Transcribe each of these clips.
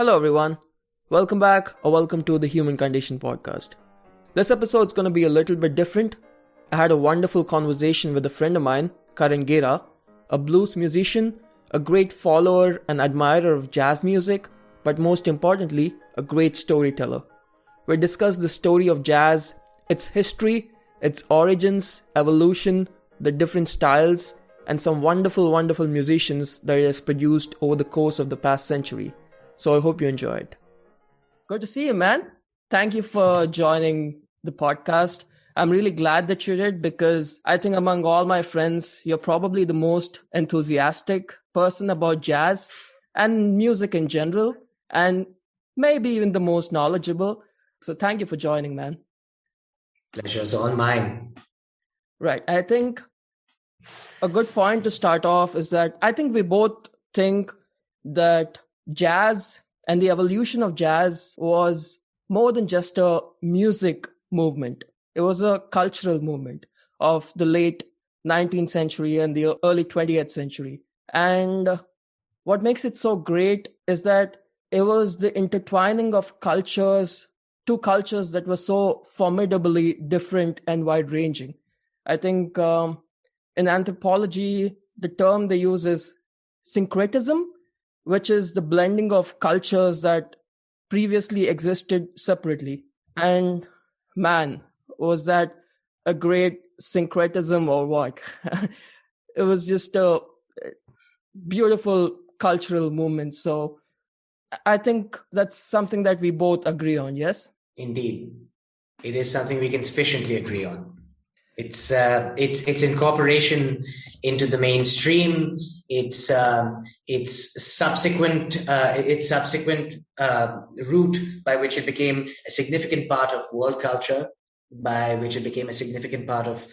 Hello everyone. Welcome back or welcome to the Human Condition podcast. This episode's going to be a little bit different. I had a wonderful conversation with a friend of mine, Karan Gera, a blues musician, a great follower and admirer of jazz music, but most importantly, a great storyteller. We discussed the story of jazz, its history, its origins, evolution, the different styles, and some wonderful musicians that it has produced over the course of the past century. So I hope you enjoyed. Good to see you, man. Thank you for joining the podcast. I'm really glad that you did because I think among all my friends, you're probably the most enthusiastic person about jazz and music in general, and maybe even the most knowledgeable. So thank you for joining, man. Pleasure's all mine. Right. I think a good point to start off is that I think we both think that jazz and the evolution of jazz was more than just a music movement. It was a cultural movement of the late 19th century and the early 20th century. And what makes it so great is that it was the intertwining of cultures, two cultures that were so formidably different and wide-ranging. I think in anthropology, the term they use is syncretism, which is the blending of cultures that previously existed separately. And man, was that a great syncretism or what? It was just a beautiful cultural movement. So I think that's something that we both agree on, yes? Indeed. It is something we can sufficiently agree on. It's incorporation into the mainstream. Its subsequent route by which it became a significant part of world culture, by which it became a significant part of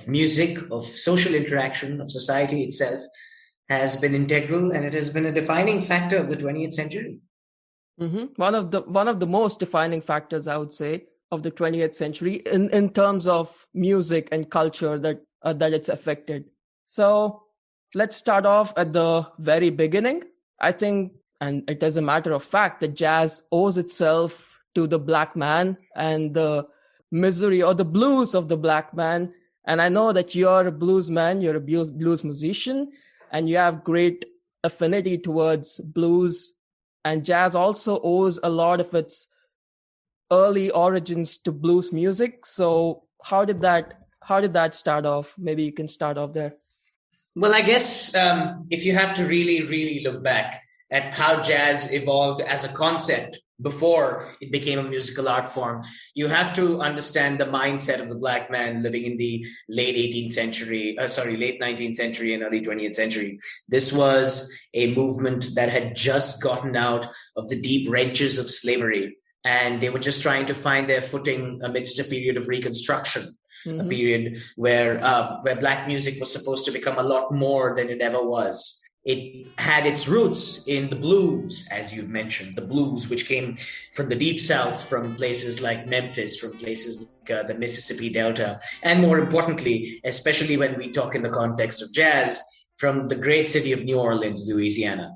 music, of social interaction, of society itself, has been integral, and it has been a defining factor of the 20th century. Mm-hmm. One of the most defining factors, I would say, of the 20th century in terms of music and culture that it's affected. So let's start off at the very beginning. I think, and it is a matter of fact, that jazz owes itself to the black man and the misery or the blues of the black man. And I know that you're a blues man, you're a blues musician, and you have great affinity towards blues. And jazz also owes a lot of its early origins to blues music. So how did that start off? Maybe you can start off there. Well, I guess if you have to really look back at how jazz evolved as a concept before it became a musical art form, you have to understand the mindset of the black man living in the late 19th century and early 20th century. This was a movement that had just gotten out of the deep wrenches of slavery, and they were just trying to find their footing amidst a period of Reconstruction. Mm-hmm. A period where black music was supposed to become a lot more than it ever was. It had its roots in the blues, as you've mentioned, the blues, which came from the deep South, from places like Memphis, from places like the Mississippi Delta, and more importantly, especially when we talk in the context of jazz, from the great city of New Orleans, Louisiana.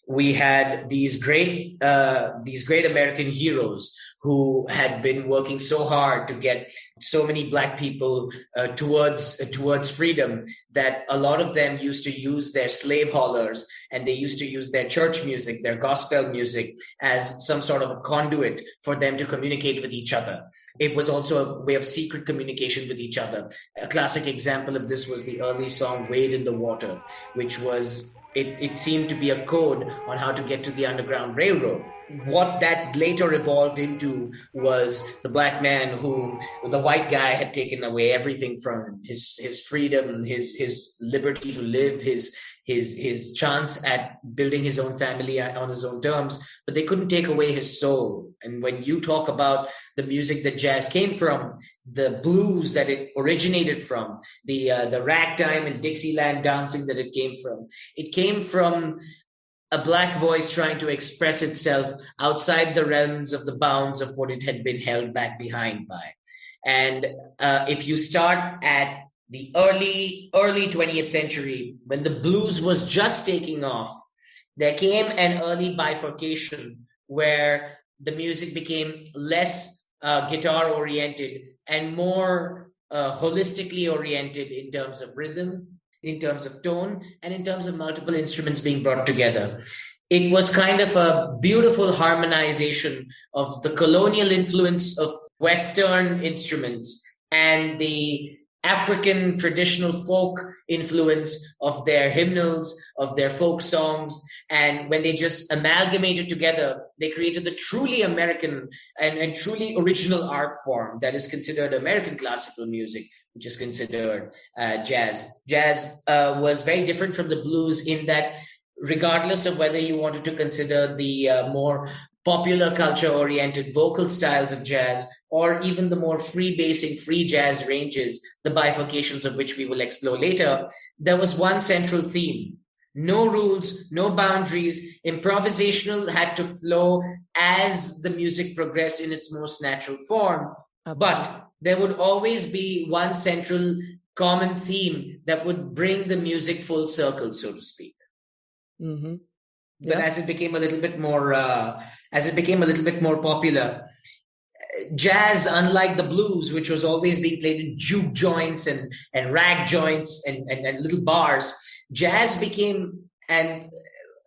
We had these great American heroes who had been working so hard to get so many black people towards freedom that a lot of them used to use their slave haulers, and they used to use their church music, their gospel music, as some sort of a conduit for them to communicate with each other. It was also a way of secret communication with each other. A classic example of this was the early song Wade in the Water, which was it seemed to be a code on how to get to the Underground Railroad. What that later evolved into was the black man who the white guy had taken away everything from his freedom, his liberty to live, his chance at building his own family on his own terms, but they couldn't take away his soul. And when you talk about the music that jazz came from, the blues that it originated from, the ragtime and Dixieland dancing that it came from a black voice trying to express itself outside the realms of the bounds of what it had been held back behind by. And if you start at the early 20th century, when the blues was just taking off, there came an early bifurcation where the music became less guitar oriented and more holistically oriented in terms of rhythm, in terms of tone, and in terms of multiple instruments being brought together. It was kind of a beautiful harmonization of the colonial influence of Western instruments and the African traditional folk influence of their hymnals, of their folk songs. And when they just amalgamated together, they created the truly American and truly original art form that is considered American classical music, which is considered jazz. Jazz was very different from the blues in that, regardless of whether you wanted to consider the more popular culture oriented vocal styles of jazz, or even the more free basing, free jazz ranges, the bifurcations of which we will explore later, there was one central theme. No rules, no boundaries. Improvisational had to flow as the music progressed in its most natural form. But there would always be one central common theme that would bring the music full circle, so to speak. Mm-hmm. But as it became a little bit more, popular, jazz, unlike the blues, which was always being played in juke joints and rag joints and little bars, jazz became, and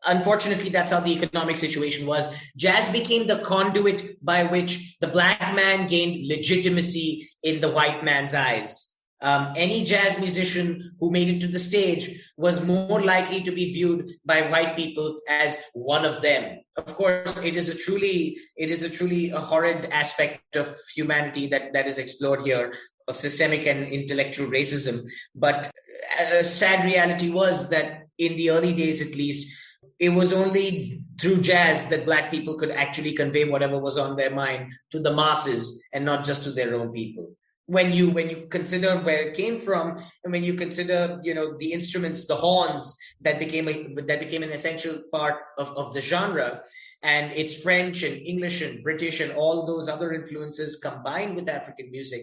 unfortunately that's how the economic situation was, jazz became the conduit by which the black man gained legitimacy in the white man's eyes. Any jazz musician who made it to the stage was more likely to be viewed by white people as one of them. Of course, it is a truly a horrid aspect of humanity that is explored here, of systemic and intellectual racism. But a sad reality was that in the early days, at least, it was only through jazz that black people could actually convey whatever was on their mind to the masses and not just to their own people. When you consider where it came from, and when you consider the instruments, the horns that became an essential part of the genre, and it's French and English and British and all those other influences combined with African music,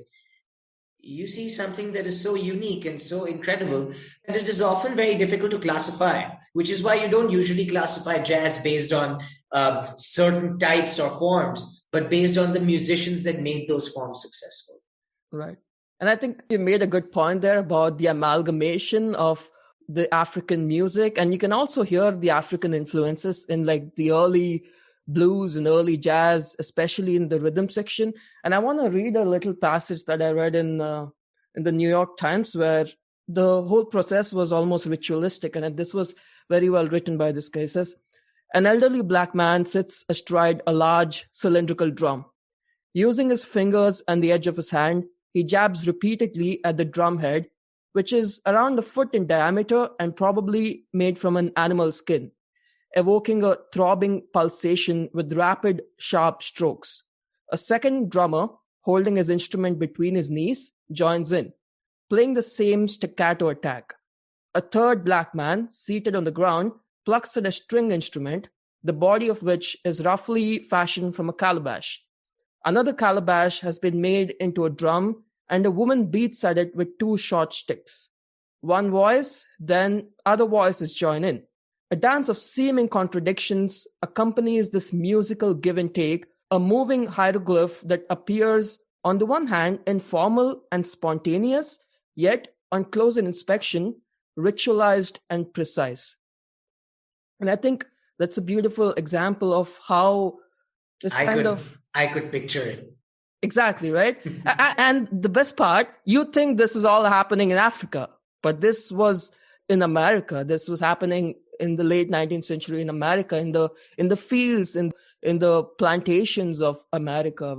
you see something that is so unique and so incredible that it is often very difficult to classify, which is why you don't usually classify jazz based on certain types or forms, but based on the musicians that made those forms successful. Right. And I think you made a good point there about the amalgamation of the African music. And you can also hear the African influences in like the early blues and early jazz, especially in the rhythm section. And I want to read a little passage that I read in the New York Times, where the whole process was almost ritualistic. And this was very well written by this guy. It says, an elderly black man sits astride a large cylindrical drum. Using his fingers and the edge of his hand, he jabs repeatedly at the drum head, which is around a foot in diameter and probably made from an animal skin, evoking a throbbing pulsation with rapid, sharp strokes. A second drummer, holding his instrument between his knees, joins in, playing the same staccato attack. A third black man, seated on the ground, plucks at a string instrument, the body of which is roughly fashioned from a calabash. Another calabash has been made into a drum, and a woman beats at it with two short sticks. One voice, then other voices join in. A dance of seeming contradictions accompanies this musical give and take, a moving hieroglyph that appears on the one hand informal and spontaneous, yet on closer inspection, ritualized and precise. And I think that's a beautiful example of how this I could picture it. Exactly, right? And the best part, you think this is all happening in Africa, but this was in America. This was happening in the late 19th century in America, in the fields, in the plantations of America,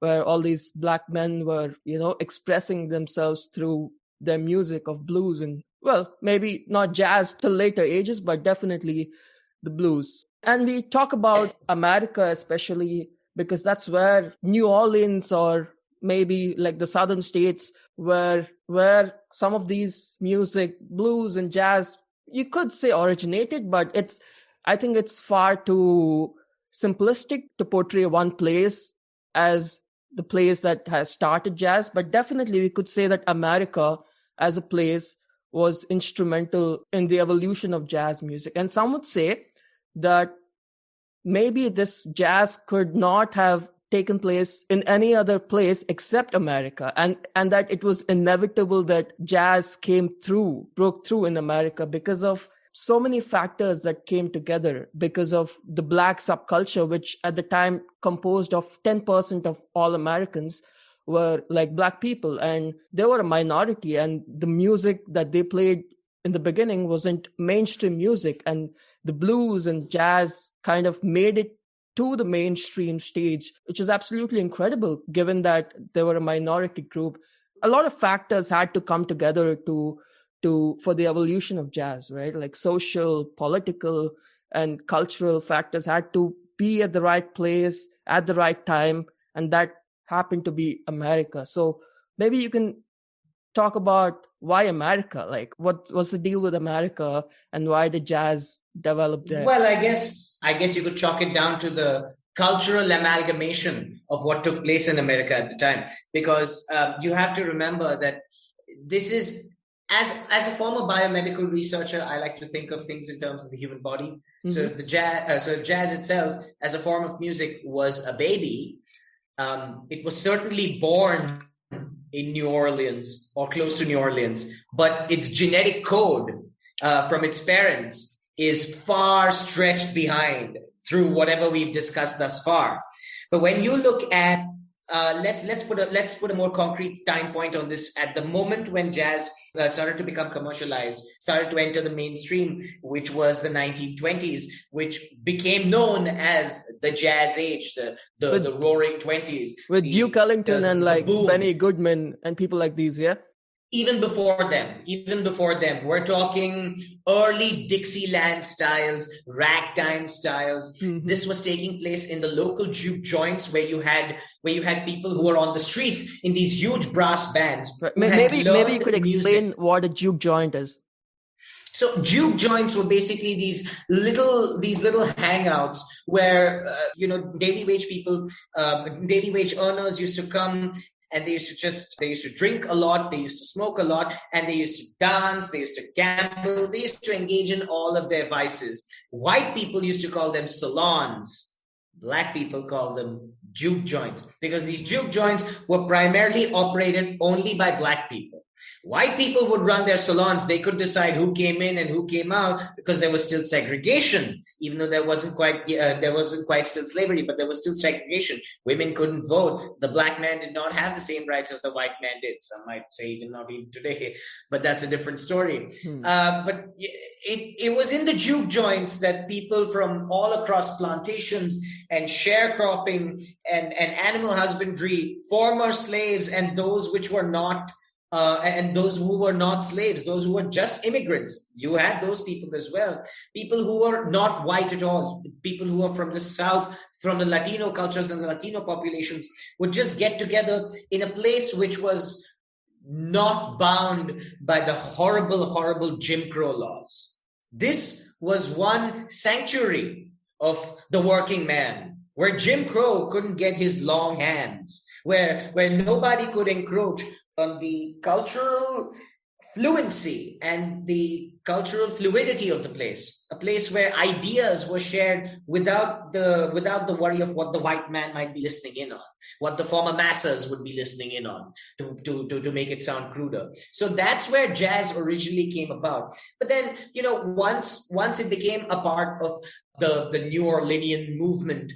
where all these black men were, expressing themselves through their music of blues and, well, maybe not jazz till later ages, but definitely the blues. And we talk about America especially because that's where New Orleans or maybe like the southern states where some of these music, blues and jazz, you could say originated, but I think it's far too simplistic to portray one place as the place that has started jazz. But definitely we could say that America as a place was instrumental in the evolution of jazz music. And some would say that maybe this jazz could not have taken place in any other place except America, and that it was inevitable that jazz broke through in America because of so many factors that came together, because of the Black subculture, which at the time composed of 10% of all Americans were like Black people, and they were a minority, and the music that they played in the beginning wasn't mainstream music, and the blues and jazz kind of made it to the mainstream stage, which is absolutely incredible given that they were a minority group. A lot of factors had to come together for the evolution of jazz, right? Like social, political, and cultural factors had to be at the right place at the right time, and that happened to be America. So maybe you can talk about why America, like what's the deal with America and why the jazz developed there? Well, I guess you could chalk it down to the cultural amalgamation of what took place in America at the time, because you have to remember that this is, as a former biomedical researcher, I like to think of things in terms of the human body. Mm-hmm. So if jazz itself, as a form of music, was a baby, it was certainly born in New Orleans or close to New Orleans, but its genetic code from its parents is far stretched behind through whatever we've discussed thus far. But when you look at let's put a more concrete time point on this. At the moment when jazz started to become commercialized, started to enter the mainstream, which was the 1920s, which became known as the jazz age, the roaring 20s. With Duke Ellington and like Benny Goodman and people like these, yeah? Even before them, we're talking early Dixieland styles, ragtime styles. Mm-hmm. This was taking place in the local juke joints where you had people who were on the streets in these huge brass bands. Right. Maybe you could explain what a juke joint is. So juke joints were basically these little hangouts where daily wage earners used to come. And they used to drink a lot, they used to smoke a lot, and they used to dance, they used to gamble, they used to engage in all of their vices. White people used to call them salons. Black people call them juke joints, because these juke joints were primarily operated only by Black people. White people would run their salons. They could decide who came in and who came out because there was still segregation, even though there wasn't quite still slavery, but there was still segregation. Women couldn't vote. The Black man did not have the same rights as the white man did. Some might say even not even today, but that's a different story. But it was in the juke joints that people from all across plantations and sharecropping and animal husbandry, former slaves and those which were not and those who were not slaves, those who were just immigrants. You had those people as well. People who were not white at all, people who were from the South, from the Latino cultures and the Latino populations would just get together in a place which was not bound by the horrible, horrible Jim Crow laws. This was one sanctuary of the working man, where Jim Crow couldn't get his long hands, where nobody could encroach on the cultural fluency and the cultural fluidity of the place, a place where ideas were shared without the worry of what the white man might be listening in on, what the former masses would be listening in on, to make it sound cruder. So that's where jazz originally came about. But then, once it became a part of the New Orleanian movement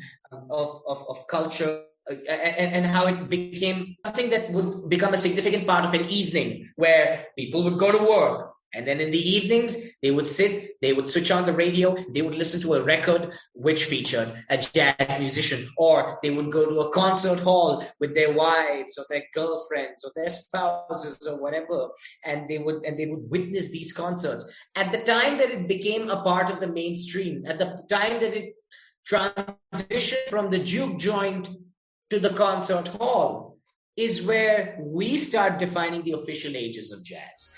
of culture, and how it became something that would become a significant part of an evening where people would go to work. And then in the evenings, they would switch on the radio, they would listen to a record which featured a jazz musician, or they would go to a concert hall with their wives or their girlfriends or their spouses or whatever, and they would witness these concerts. At the time that it became a part of the mainstream, at the time that it transitioned from the juke joint to the concert hall, is where we start defining the official ages of jazz.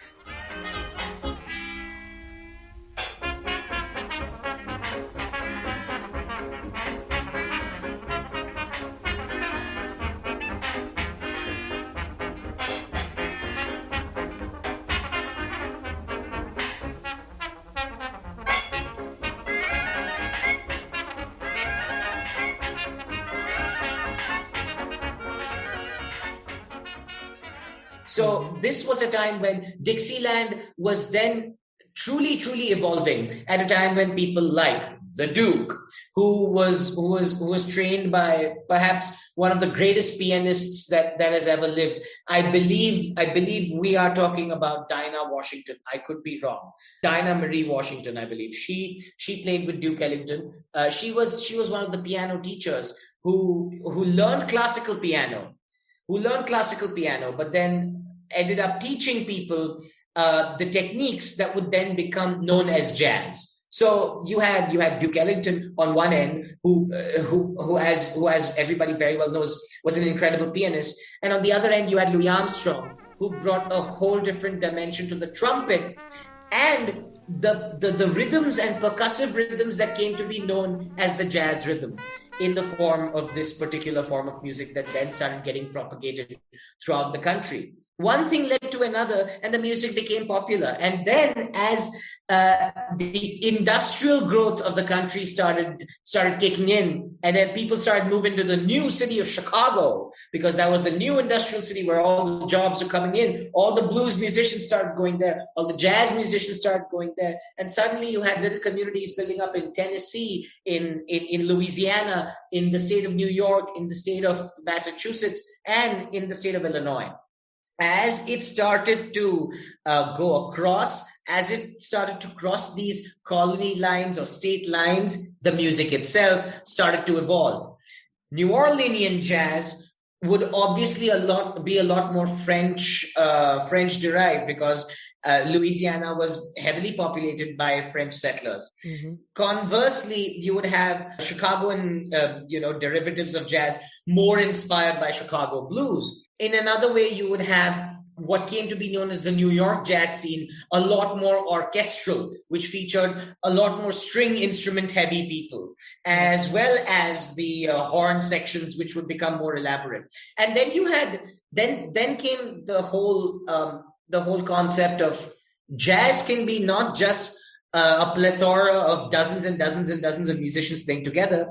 So this was a time when Dixieland was then truly, truly evolving, at a time when people like the Duke, who was trained by perhaps one of the greatest pianists that has ever lived. I believe we are talking about Dinah Washington. I could be wrong. Dinah Marie Washington, I believe. She played with Duke Ellington. She was one of the piano teachers who learned classical piano, but then ended up teaching people the techniques that would then become known as jazz. So you had Duke Ellington on one end, who as everybody very well knows was an incredible pianist, and on the other end you had Louis Armstrong, who brought a whole different dimension to the trumpet and the rhythms and percussive rhythms that came to be known as the jazz rhythm, in the form of this particular form of music that then started getting propagated throughout the country. One thing led to another, and the music became popular. And then, as the industrial growth of the country started kicking in, and then people started moving to the new city of Chicago, because that was the new industrial city where all the jobs are coming in. All the blues musicians started going there. All the jazz musicians started going there. And suddenly you had little communities building up in Tennessee, in Louisiana, in the state of New York, in the state of Massachusetts, and in the state of Illinois. As it started to go across, as it started to cross these colony lines or state lines, the music itself started to evolve. New Orleanian jazz would obviously be a lot more French derived, because Louisiana was heavily populated by French settlers. Mm-hmm. Conversely, you would have Chicagoan derivatives of jazz more inspired by Chicago blues. In another way, you would have what came to be known as the New York jazz scene, a lot more orchestral, which featured a lot more string instrument heavy people, as well as the horn sections, which would become more elaborate. And then you had, then came the whole concept of jazz can be not just a plethora of dozens and dozens and dozens of musicians playing together,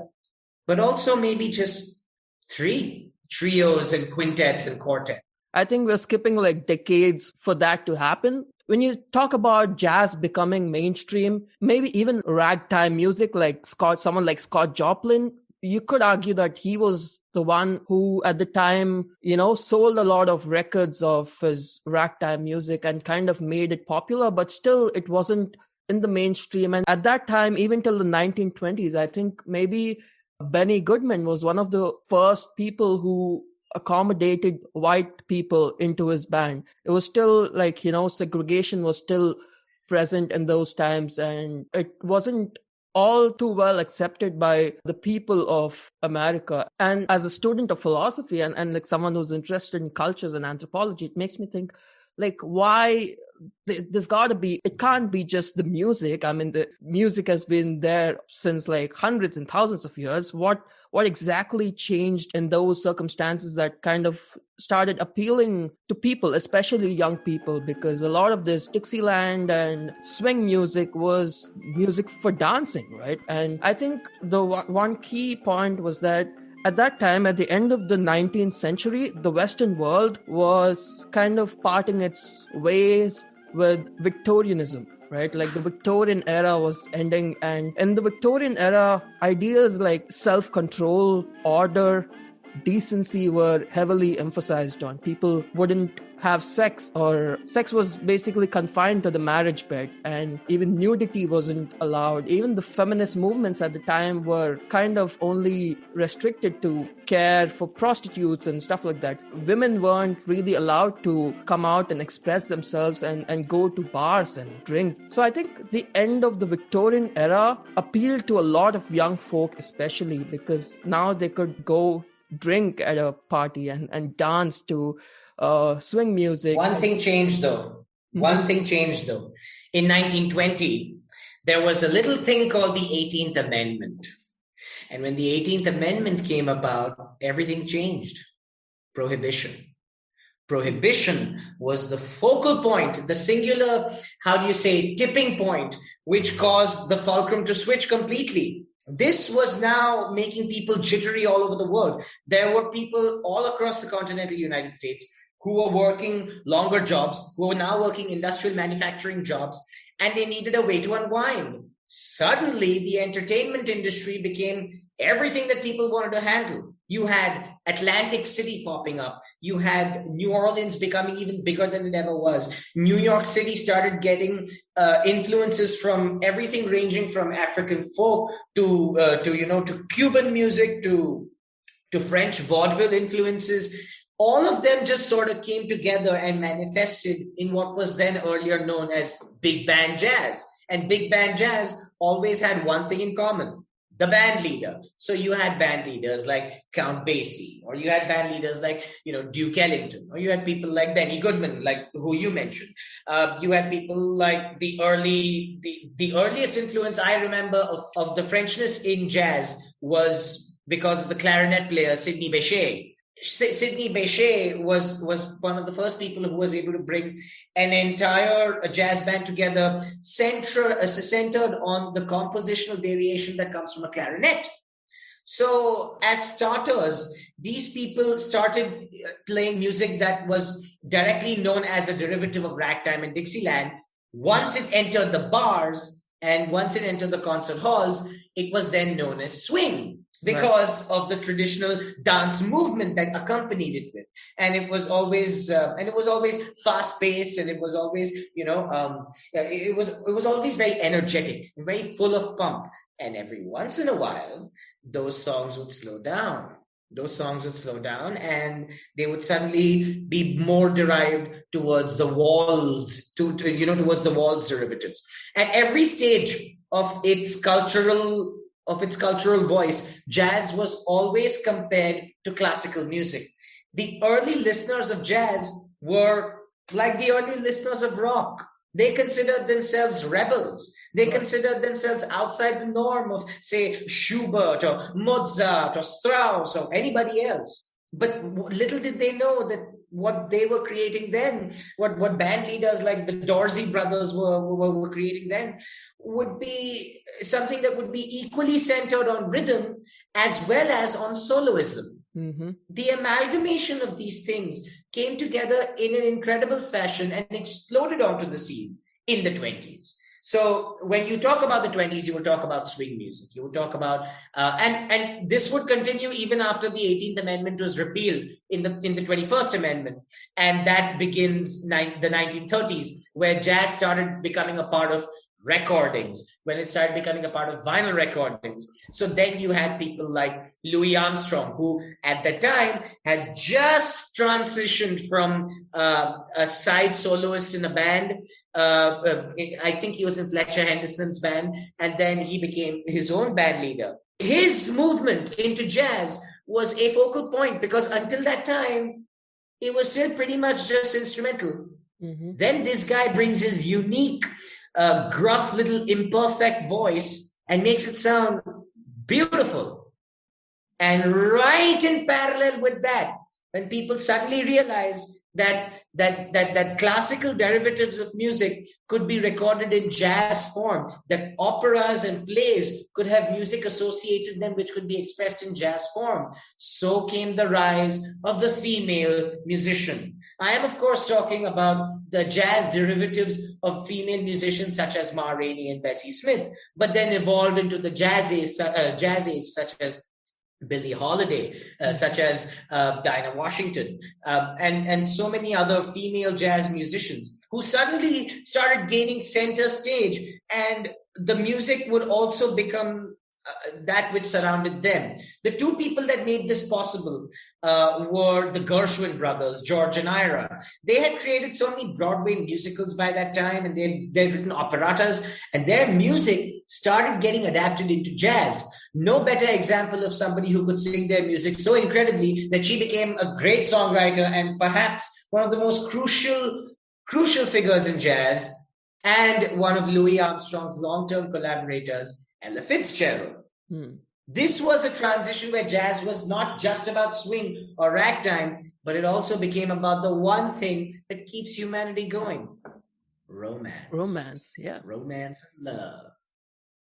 but also maybe just three trios and quintets and quartets. I think we're skipping like decades for that to happen. When you talk about jazz becoming mainstream, maybe even ragtime music, like someone like Scott Joplin, you could argue that he was the one who at the time, sold a lot of records of his ragtime music and kind of made it popular, but still it wasn't in the mainstream. And at that time, even till the 1920s, I think maybe Benny Goodman was one of the first people who accommodated white people into his band. It was still like, segregation was still present in those times, and it wasn't all too well accepted by the people of America. And as a student of philosophy and like someone who's interested in cultures and anthropology, it makes me think, like, why there's got to be, it can't be just the music. I mean, the music has been there since like hundreds and thousands of years. What exactly changed in those circumstances that kind of started appealing to people, especially young people? Because a lot of this Dixieland and swing music was music for dancing, right? And I think the one key point was that at that time, at the end of the 19th century, the Western world was kind of parting its ways with Victorianism, right? Like the Victorian era was ending, and in the Victorian era, ideas like self-control, order, decency were heavily emphasized on. People wouldn't have sex, or sex was basically confined to the marriage bed, and even nudity wasn't allowed. Even the feminist movements at the time were kind of only restricted to care for prostitutes and stuff like that. Women weren't really allowed to come out and express themselves and go to bars and drink. So I think the end of the Victorian era appealed to a lot of young folk, especially because now they could go drink at a party and dance to swing music. One thing changed though. In 1920, there was a little thing called the 18th Amendment. And when the 18th Amendment came about, everything changed. Prohibition. Prohibition was the focal point, the singular, tipping point, which caused the fulcrum to switch completely. This was now making people jittery all over the world. There were people all across the continental United States who were working longer jobs, who were now working industrial manufacturing jobs, and they needed a way to unwind. Suddenly, the entertainment industry became everything that people wanted to handle. You had Atlantic City popping up. You had New Orleans becoming even bigger than it ever was. New York City started getting influences from everything ranging from African folk to Cuban music to French vaudeville influences. All of them just sort of came together and manifested in what was then earlier known as big band jazz. And big band jazz always had one thing in common: the band leader. So you had band leaders like Count Basie, or you had band leaders like, Duke Ellington, or you had people like Benny Goodman, like who you mentioned. You had people like the earliest influence I remember of the Frenchness in jazz was because of the clarinet player, Sidney Bache. Sidney Bache was one of the first people who was able to bring an entire jazz band together, centered on the compositional variation that comes from a clarinet. So as starters, these people started playing music that was directly known as a derivative of ragtime and Dixieland. Once it entered the bars and once it entered the concert halls, it was then known as swing, because of the traditional dance movement that accompanied it with. And it was always fast paced, and it was always, it was always very energetic and very full of pump. And every once in a while, those songs would slow down. And they would suddenly be more derived towards the waltz, towards the waltz derivatives. At every stage of its cultural voice, jazz was always compared to classical music. The early listeners of jazz were like the early listeners of rock. They considered themselves rebels. They considered themselves outside the norm of, say, Schubert or Mozart or Strauss or anybody else. But little did they know that what they were creating then, what band leaders like the Dorsey brothers were creating then, would be something that would be equally centered on rhythm as well as on soloism. Mm-hmm. The amalgamation of these things came together in an incredible fashion and exploded onto the scene in the 20s. So when you talk about the 20s, you will talk about swing music. You will talk about, and this would continue even after the 18th Amendment was repealed in the 21st Amendment. And that begins the 1930s, where jazz started becoming a part of recordings, when it started becoming a part of vinyl recordings. So then you had people like Louis Armstrong, who at the time had just transitioned from a side soloist in a band. I think he was in Fletcher Henderson's band, and then he became his own band leader. His movement into jazz was a focal point because until that time, it was still pretty much just instrumental. Mm-hmm. Then this guy brings his unique gruff little imperfect voice and makes it sound beautiful. And right in parallel with that, when people suddenly realized that classical derivatives of music could be recorded in jazz form, that operas and plays could have music associated with them which could be expressed in jazz form, so came the rise of the female musician. I am, of course, talking about the jazz derivatives of female musicians such as Ma Rainey and Bessie Smith, but then evolved into the jazz age such as Billie Holiday, such as Dinah Washington, and so many other female jazz musicians who suddenly started gaining center stage, and the music would also become that which surrounded them. The two people that made this possible were the Gershwin brothers, George and Ira. They had created so many Broadway musicals by that time, and they'd written operettas, and their music started getting adapted into jazz. No better example of somebody who could sing their music so incredibly that she became a great songwriter and perhaps one of the most crucial figures in jazz, and one of Louis Armstrong's long-term collaborators, Ella Fitzgerald. This was a transition where jazz was not just about swing or ragtime, but it also became about the one thing that keeps humanity going: romance. Romance, yeah. Romance and love.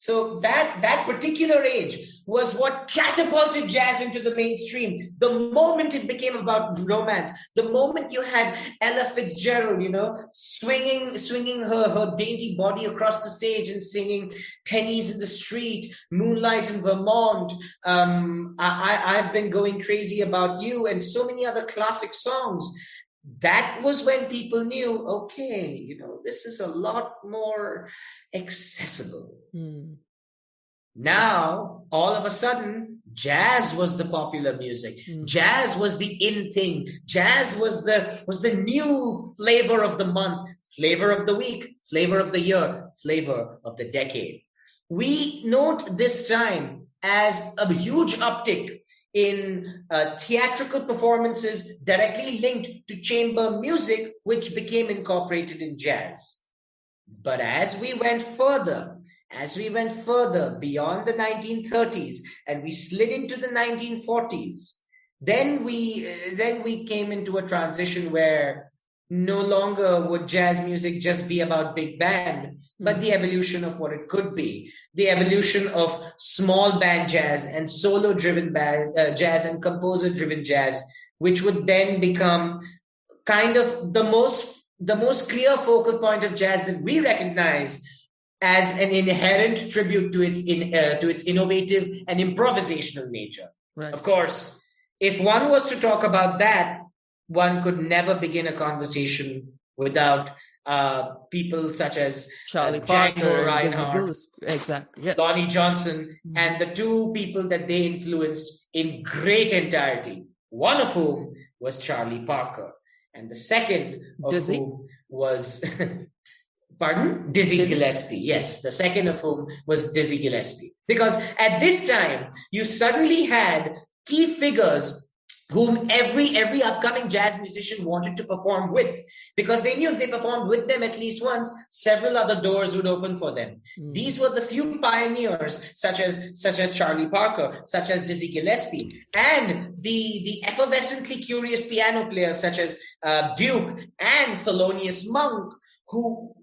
So that particular age was what catapulted jazz into the mainstream. The moment it became about romance, the moment you had Ella Fitzgerald, swinging her dainty body across the stage and singing "Pennies in the Street," "Moonlight in Vermont," I've been going crazy about you, and so many other classic songs. That was when people knew, okay, this is a lot more accessible. Now, all of a sudden, jazz was the popular music. Jazz was the in thing. Jazz was the new flavor of the month, flavor of the week, flavor of the year, flavor of the decade. We note this time as a huge uptick in theatrical performances directly linked to chamber music, which became incorporated in jazz. But as we went further beyond the 1930s and we slid into the 1940s, then we came into a transition where no longer would jazz music just be about big band, but the evolution of what it could be, the evolution of small band jazz and solo driven jazz and composer driven jazz, which would then become kind of the most clear focal point of jazz that we recognize as an inherent tribute to its innovative and improvisational nature. Right. Of course, if one was to talk about that, one could never begin a conversation without people such as Charlie Django Parker, Reinhardt, exactly, yeah. Lonnie Johnson, and the two people that they influenced in great entirety, one of whom was Charlie Parker, and the second of Dizzy? whom was... Pardon? Dizzy Gillespie. Yes, the second of whom was Dizzy Gillespie. Because at this time, you suddenly had key figures whom every upcoming jazz musician wanted to perform with, because they knew if they performed with them at least once, several other doors would open for them. These were the few pioneers, such as Charlie Parker, such as Dizzy Gillespie, and the effervescently curious piano players such as Duke and Thelonious Monk, who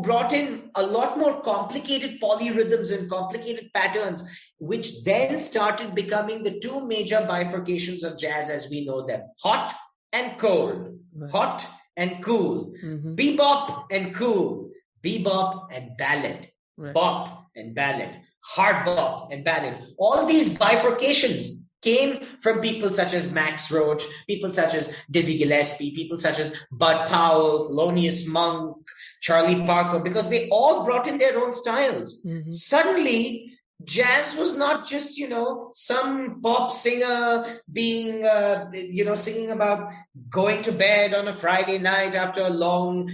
brought in a lot more complicated polyrhythms and complicated patterns, which then started becoming the two major bifurcations of jazz as we know them: hot and cold, hot and cool, bebop and cool, bebop and ballad, bop and ballad, hard bop and ballad. All these bifurcations came from people such as Max Roach, people such as Dizzy Gillespie, people such as Bud Powell, Thelonious Monk, Charlie Parker, because they all brought in their own styles. Suddenly, jazz was not just, some pop singer being, singing about going to bed on a Friday night after a long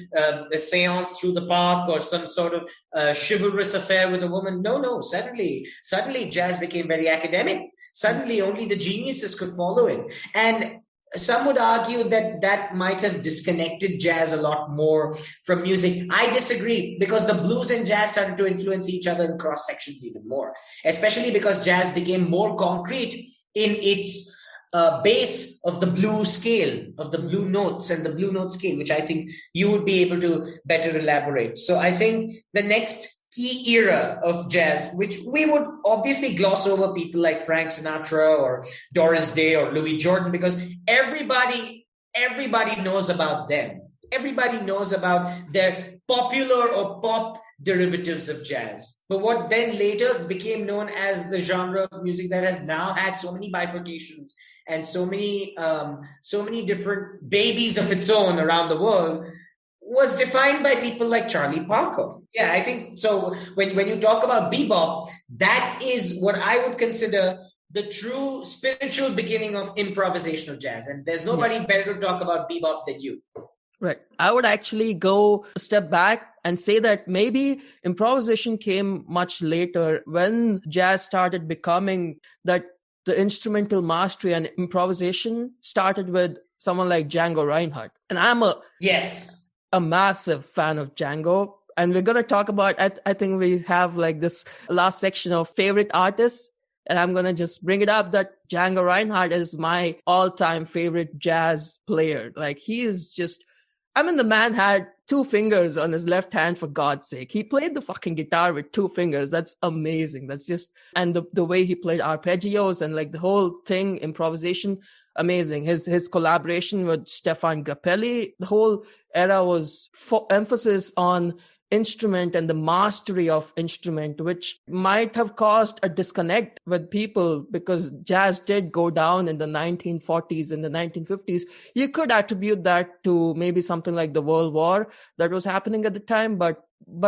seance through the park, or some sort of chivalrous affair with a woman. No. Suddenly, jazz became very academic. Suddenly, only the geniuses could follow it. And some would argue that might have disconnected jazz a lot more from music. I disagree, because the blues and jazz started to influence each other in cross sections even more, especially because jazz became more concrete in its base of the blues scale, of the blue notes and the blue note scale, which I think you would be able to better elaborate. So I think the next key era of jazz, which we would obviously gloss over people like Frank Sinatra or Doris Day or Louis Jordan, because everybody knows about them. Everybody knows about their popular or pop derivatives of jazz. But what then later became known as the genre of music that has now had so many bifurcations and so many different babies of its own around the world was defined by people like Charlie Parker. Yeah, I think so. When you talk about bebop, that is what I would consider the true spiritual beginning of improvisational jazz. And there's nobody better to talk about bebop than you. Right. I would actually go a step back and say that maybe improvisation came much later, when jazz started becoming that the instrumental mastery and improvisation started with someone like Django Reinhardt. And I'm a massive fan of Django. And we're going to talk about, I think we have like this last section of favorite artists. And I'm going to just bring it up that Django Reinhardt is my all-time favorite jazz player. Like, he is just, the man had 2 fingers on his left hand, for God's sake. He played the fucking guitar with 2 fingers. That's amazing. That's just, and the way he played arpeggios and like the whole thing, improvisation, amazing. His collaboration with Stefan Grappelli, the whole era was emphasis on instrument and the mastery of instrument, which might have caused a disconnect with people because jazz did go down in the 1940s and the 1950s. You could attribute that to maybe something like the World War that was happening at the time, but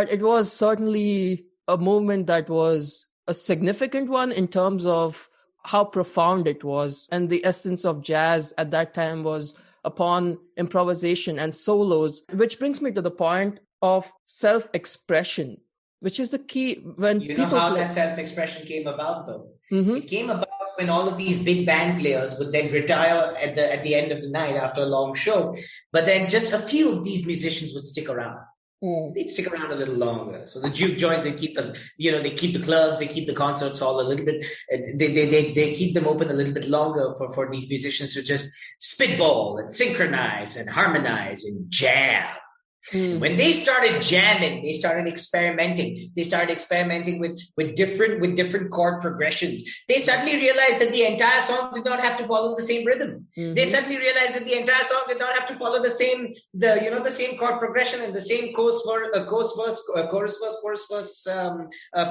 it was certainly a movement that was a significant one in terms of how profound it was. And the essence of jazz at that time was upon improvisation and solos, which brings me to the point of self-expression, which is the key when you know how that self-expression came about, though. It came about when all of these big band players would then retire at the end of the night after a long show, but then just a few of these musicians would stick around. They'd stick around a little longer. So the juke joints, they keep the clubs, they keep the concerts hall a little bit. They keep them open a little bit longer for these musicians to just spitball and synchronize and harmonize and jam. When they started jamming, they started experimenting. They started experimenting with different chord progressions. They suddenly realized that the entire song did not have to follow the same rhythm. They suddenly realized that the entire song did not have to follow the same chord progression and the same chorus verse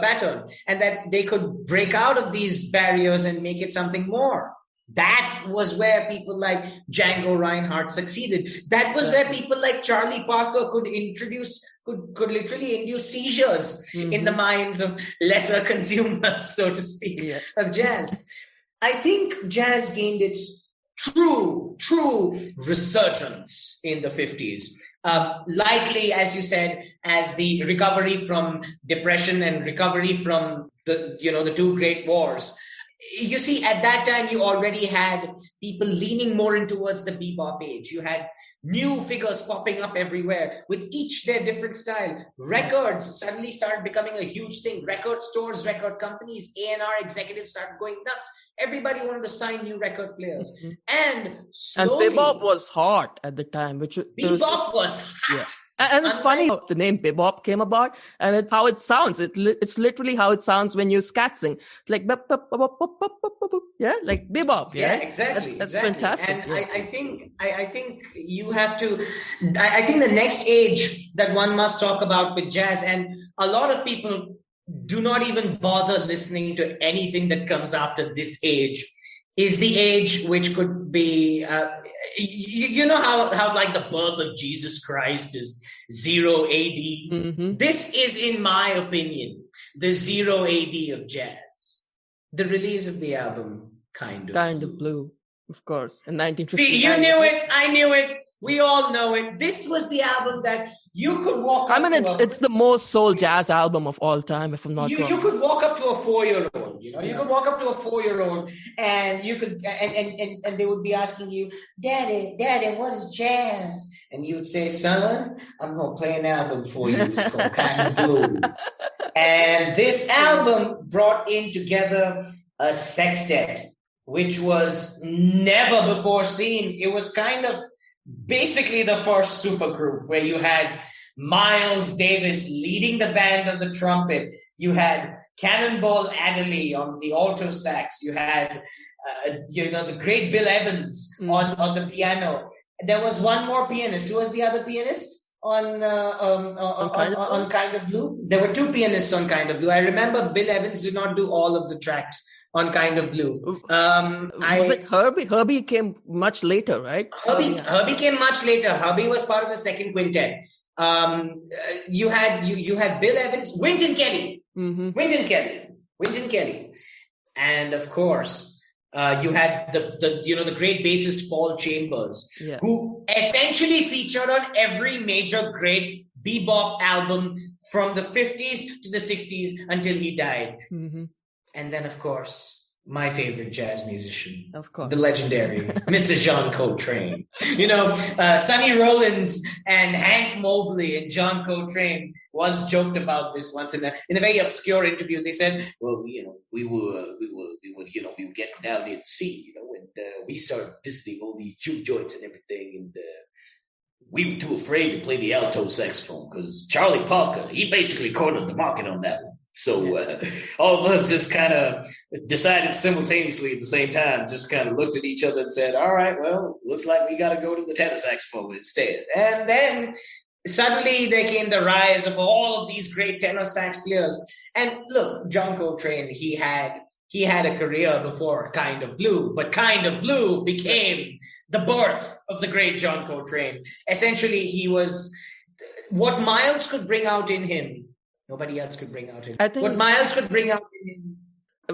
pattern, and that they could break out of these barriers and make it something more. That was where people like Django Reinhardt succeeded. That was where people like Charlie Parker could literally induce seizures in the minds of lesser consumers, so to speak, of jazz. I think jazz gained its true resurgence in the 50s. Likely, as you said, as the recovery from depression and recovery from the 2 great wars. You see, at that time, you already had people leaning more in towards the bebop age. You had new figures popping up everywhere with each their different style. Records suddenly started becoming a huge thing. Record stores, record companies, A&R executives started going nuts. Everybody wanted to sign new record players. And slowly... And bebop was hot at the time. Bebop was hot. Yeah. And it's funny how the name bebop came about, and it's how it sounds. It's literally how it sounds when you scat sing. It's like like bebop. Yeah, exactly. That's exactly. fantastic. And I think you have to. I think the next age that one must talk about with jazz, and a lot of people do not even bother listening to anything that comes after this age, is the age which could be, you know how like the birth of Jesus Christ is 0 AD. This is, in my opinion, the 0 AD of jazz. The release of the album, Kind of Blue. Of course, in 1959. See, you knew it. I knew it. We all know it. This was the album that you could walk up to. It's the most soul jazz album of all time, if I'm not wrong. You could walk up to a 4-year-old, you could walk up to a 4-year-old and you could, and they would be asking you, Daddy, what is jazz? And you would say, son, I'm going to play an album for you. It's called Kind of Blue. And this album brought in together a sextet, which was never before seen. It was kind of basically the first supergroup where you had Miles Davis leading the band on the trumpet. You had Cannonball Adderley on the alto sax. You had, the great Bill Evans on the piano. There was one more pianist. Who was the other pianist on Kind of Blue? There were 2 pianists on Kind of Blue. I remember Bill Evans did not do all of the tracks on Kind of Blue. Was it Herbie? Herbie came much later, right? Herbie came much later. Herbie was part of the second quintet. You had Bill Evans, Wynton Kelly, Wynton Kelly, and of course you had the great bassist Paul Chambers, who essentially featured on every major great bebop album from the 50s to the 60s until he died. And then, of course, my favorite jazz musician, of course, the legendary Mr. John Coltrane. Sonny Rollins and Hank Mobley and John Coltrane once joked about this once in a very obscure interview. They said, "Well, we would get down near the sea, and we started visiting all these juke joints and everything, and we were too afraid to play the alto saxophone because Charlie Parker, he basically cornered the market on that one. So all of us just kind of decided simultaneously at the same time, just kind of looked at each other and said, all right, well, looks like we got to go to the tenor saxophone instead. And then suddenly there came the rise of all of these great tenor sax players. And look, John Coltrane, he had a career before Kind of Blue, but Kind of Blue became the birth of the great John Coltrane. Essentially, he was what Miles could bring out in him. Nobody else could bring out in him. I think what Miles could bring out in him.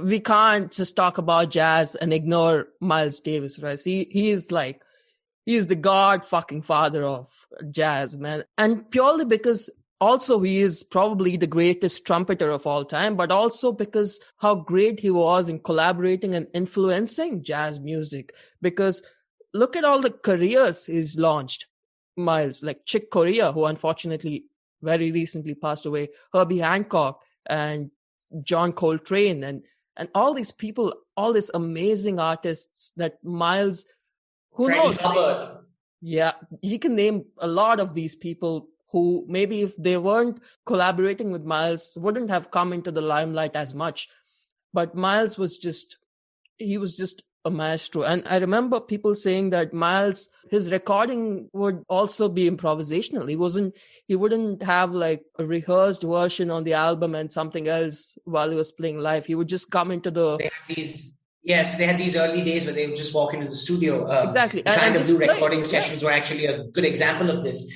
We can't just talk about jazz and ignore Miles Davis, right? He is the god fucking father of jazz, man. And purely because also he is probably the greatest trumpeter of all time, but also because how great he was in collaborating and influencing jazz music. Because look at all the careers he's launched, Miles, like Chick Corea, who unfortunately very recently passed away, Herbie Hancock and John Coltrane and all these people, all these amazing artists that Miles, who Freddie knows? Hubbard. Yeah, you can name a lot of these people who maybe if they weren't collaborating with Miles wouldn't have come into the limelight as much. But Miles was just a maestro. And I remember people saying that Miles, his recording would also be improvisational. He wouldn't have like a rehearsed version on the album and something else while he was playing live. He would just come into the... They had these early days where they would just walk into the studio. Exactly. The Kind of Blue recording sessions were actually a good example of this.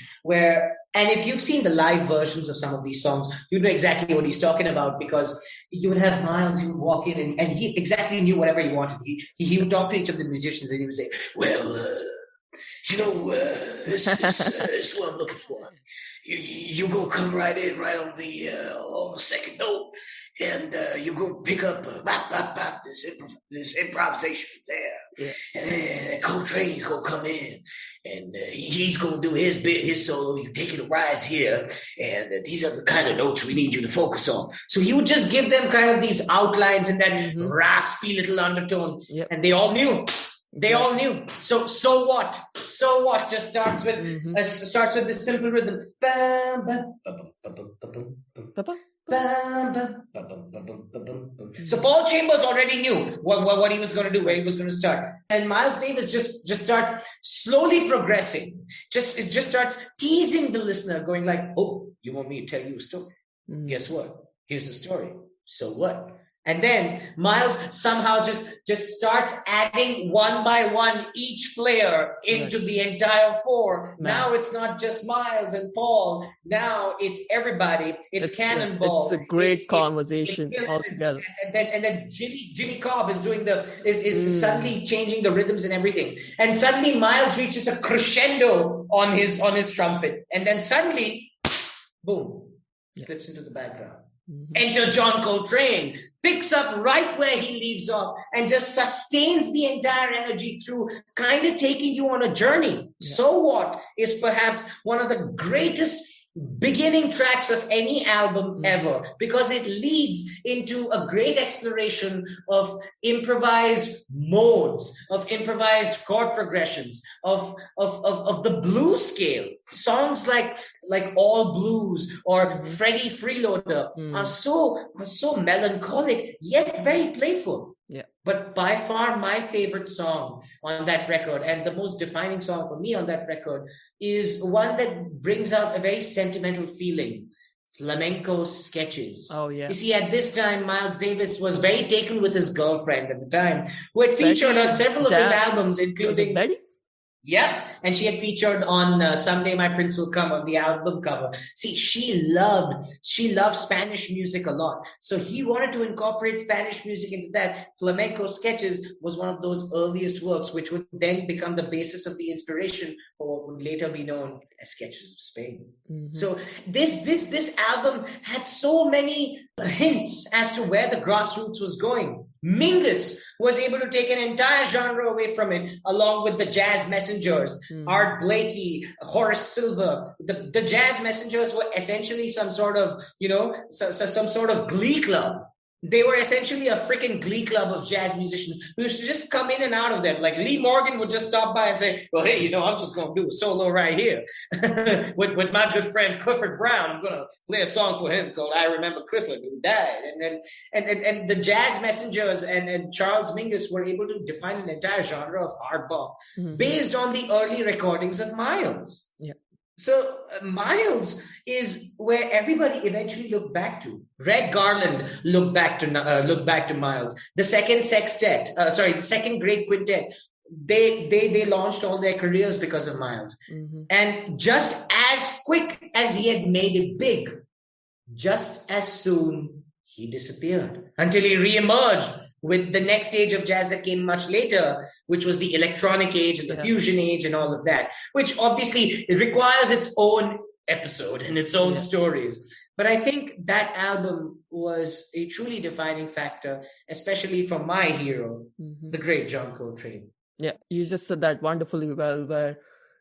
And if you've seen the live versions of some of these songs, you know exactly what he's talking about, because you would have Miles, he would walk in and he exactly knew whatever he wanted. He would talk to each of the musicians and he would say, well, this is what I'm looking for. You go come right in, right on the second note, and you're going to pick up this improvisation from there. Yeah. And then Coltrane's going to come in, and he's going to do his bit, his solo. You take it a rise here, and these are the kind of notes we need you to focus on. So he would just give them kind of these outlines and that raspy little undertone, and they all knew. All knew. So what? Just starts with this simple rhythm. So Paul Chambers already knew what he was going to do, where he was going to start, and Miles Davis just starts slowly progressing. It just starts teasing the listener, going like, "Oh, you want me to tell you a story? Guess what? Here's the story. So what?" And then Miles somehow just starts adding one by one each player into the entire four. Man. Now it's not just Miles and Paul. Now it's everybody. It's Cannonball. It's a great conversation altogether. And then Jimmy Cobb is doing is suddenly changing the rhythms and everything. And suddenly Miles reaches a crescendo on his trumpet. And then suddenly, boom, slips into the background. Enter John Coltrane, picks up right where he leaves off and just sustains the entire energy through, kind of taking you on a journey. So What is perhaps one of the greatest beginning tracks of any album ever, because it leads into a great exploration of improvised modes, of improvised chord progressions, of the blues scale. Songs like All Blues or Freddie Freeloader are so melancholic yet very playful. Yeah. But by far my favorite song on that record, and the most defining song for me on that record, is one that brings out a very sentimental feeling. Flamenco Sketches. Oh, yeah. You see, at this time, Miles Davis was very taken with his girlfriend at the time, who had featured on several of his albums, including... Betty? Yeah, and she had featured on Someday My Prince Will Come on the album cover. See, she loved Spanish music a lot. So he wanted to incorporate Spanish music into that. Flamenco Sketches was one of those earliest works, which would then become the basis of the inspiration for what would later be known as Sketches of Spain. So this album had so many hints as to where the grassroots was going. Mingus was able to take an entire genre away from it, along with the Jazz Messengers, Art Blakey, Horace Silver. The Jazz Messengers were essentially some sort of, some sort of glee club. They were essentially a freaking glee club of jazz musicians who used to just come in and out of them. Like Lee Morgan would just stop by and say, well, hey, I'm just going to do a solo right here with my good friend Clifford Brown. I'm going to play a song for him called I Remember Clifford, who died. And the jazz messengers and Charles Mingus were able to define an entire genre of hard bop based on the early recordings of Miles. Yeah. So Miles is where everybody eventually looked back to. Red Garland looked back to Miles. The second great quintet. They launched all their careers because of Miles. And just as quick as he had made it big, just as soon he disappeared until he reemerged with the next stage of jazz that came much later, which was the electronic age and the fusion age and all of that, which obviously it requires its own episode and its own stories. But I think that album was a truly defining factor, especially for my hero, the great John Coltrane. Yeah, you just said that wonderfully well, where,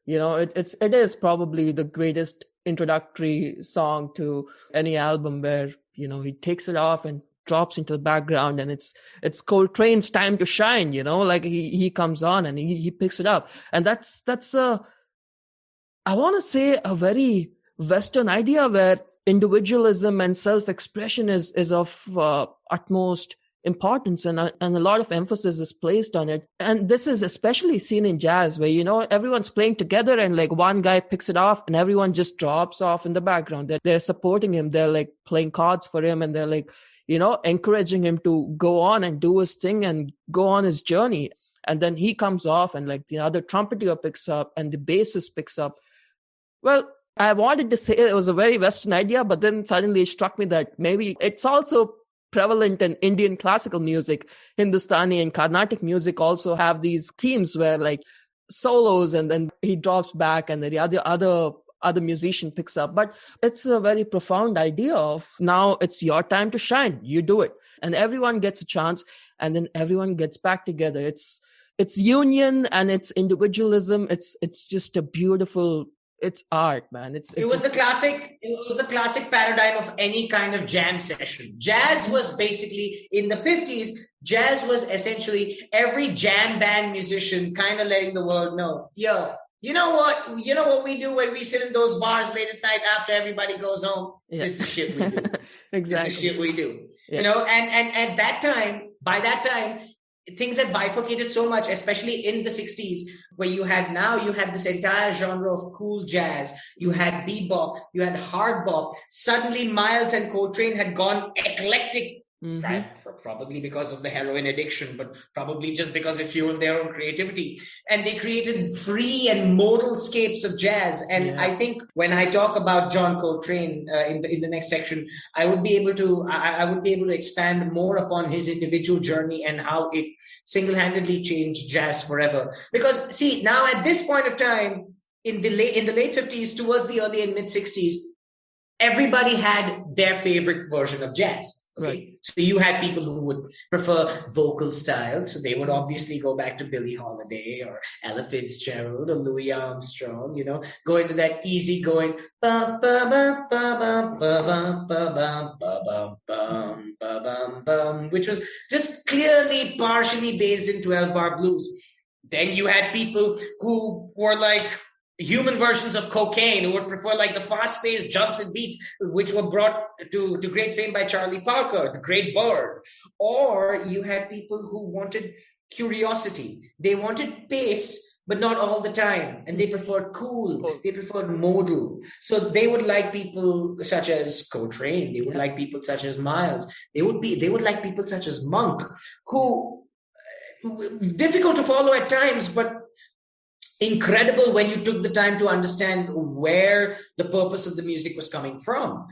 it is probably the greatest introductory song to any album where, he takes it off and drops into the background and it's Coltrane's time to shine, like he comes on and he picks it up. And that's I want to say a very Western idea where individualism and self-expression is of utmost importance and a lot of emphasis is placed on it. And this is especially seen in jazz where, everyone's playing together and like one guy picks it off and everyone just drops off in the background. They're supporting him. They're like playing cards for him and they're like, encouraging him to go on and do his thing and go on his journey. And then he comes off and like the other trumpeter picks up and the bassist picks up. Well, I wanted to say it was a very Western idea, but then suddenly it struck me that maybe it's also prevalent in Indian classical music. Hindustani and Carnatic music also have these themes where like solos and then he drops back and then the other musician picks up. But it's a very profound idea of now it's your time to shine. You do it. And everyone gets a chance and then everyone gets back together. It's union and it's individualism. It's just a beautiful, it's art, man. It was the classic paradigm of any kind of jam session. Jazz was basically in the 50s, jazz was essentially every jam band musician kind of letting the world know, yo, you know what we do when we sit in those bars late at night after everybody goes home? Yeah. This is the shit we do. Exactly. This is the shit we do. Yeah. And by that time, things had bifurcated so much, especially in the 60s, where you had this entire genre of cool jazz. You had bebop, you had hard bop. Suddenly Miles and Coltrane had gone eclectic. Right? Probably because of the heroin addiction, but probably just because it fueled their own creativity. And they created free and modal scapes of jazz. And I think when I talk about John Coltrane in the next section, I would be able to expand more upon his individual journey and how it single-handedly changed jazz forever. Because see, now at this point of time, in the late 50s towards the early and mid 60s, everybody had their favorite version of jazz. Okay. Right. So you had people who would prefer vocal style. So they would obviously go back to Billie Holiday or Ella Fitzgerald or Louis Armstrong, go into that easygoing bum bum bum bum bum bum bum bum bum bum, which was just clearly partially based in 12-bar blues. Then you had people who were like human versions of cocaine, who would prefer like the fast-paced jumps and beats, which were brought to great fame by Charlie Parker, the Great Bird. Or you had people who wanted curiosity. They wanted pace, but not all the time. And they preferred cool. They preferred modal. So they would like people such as Coltrane. They would like people such as Miles. They would like people such as Monk, who difficult to follow at times, but incredible when you took the time to understand where the purpose of the music was coming from,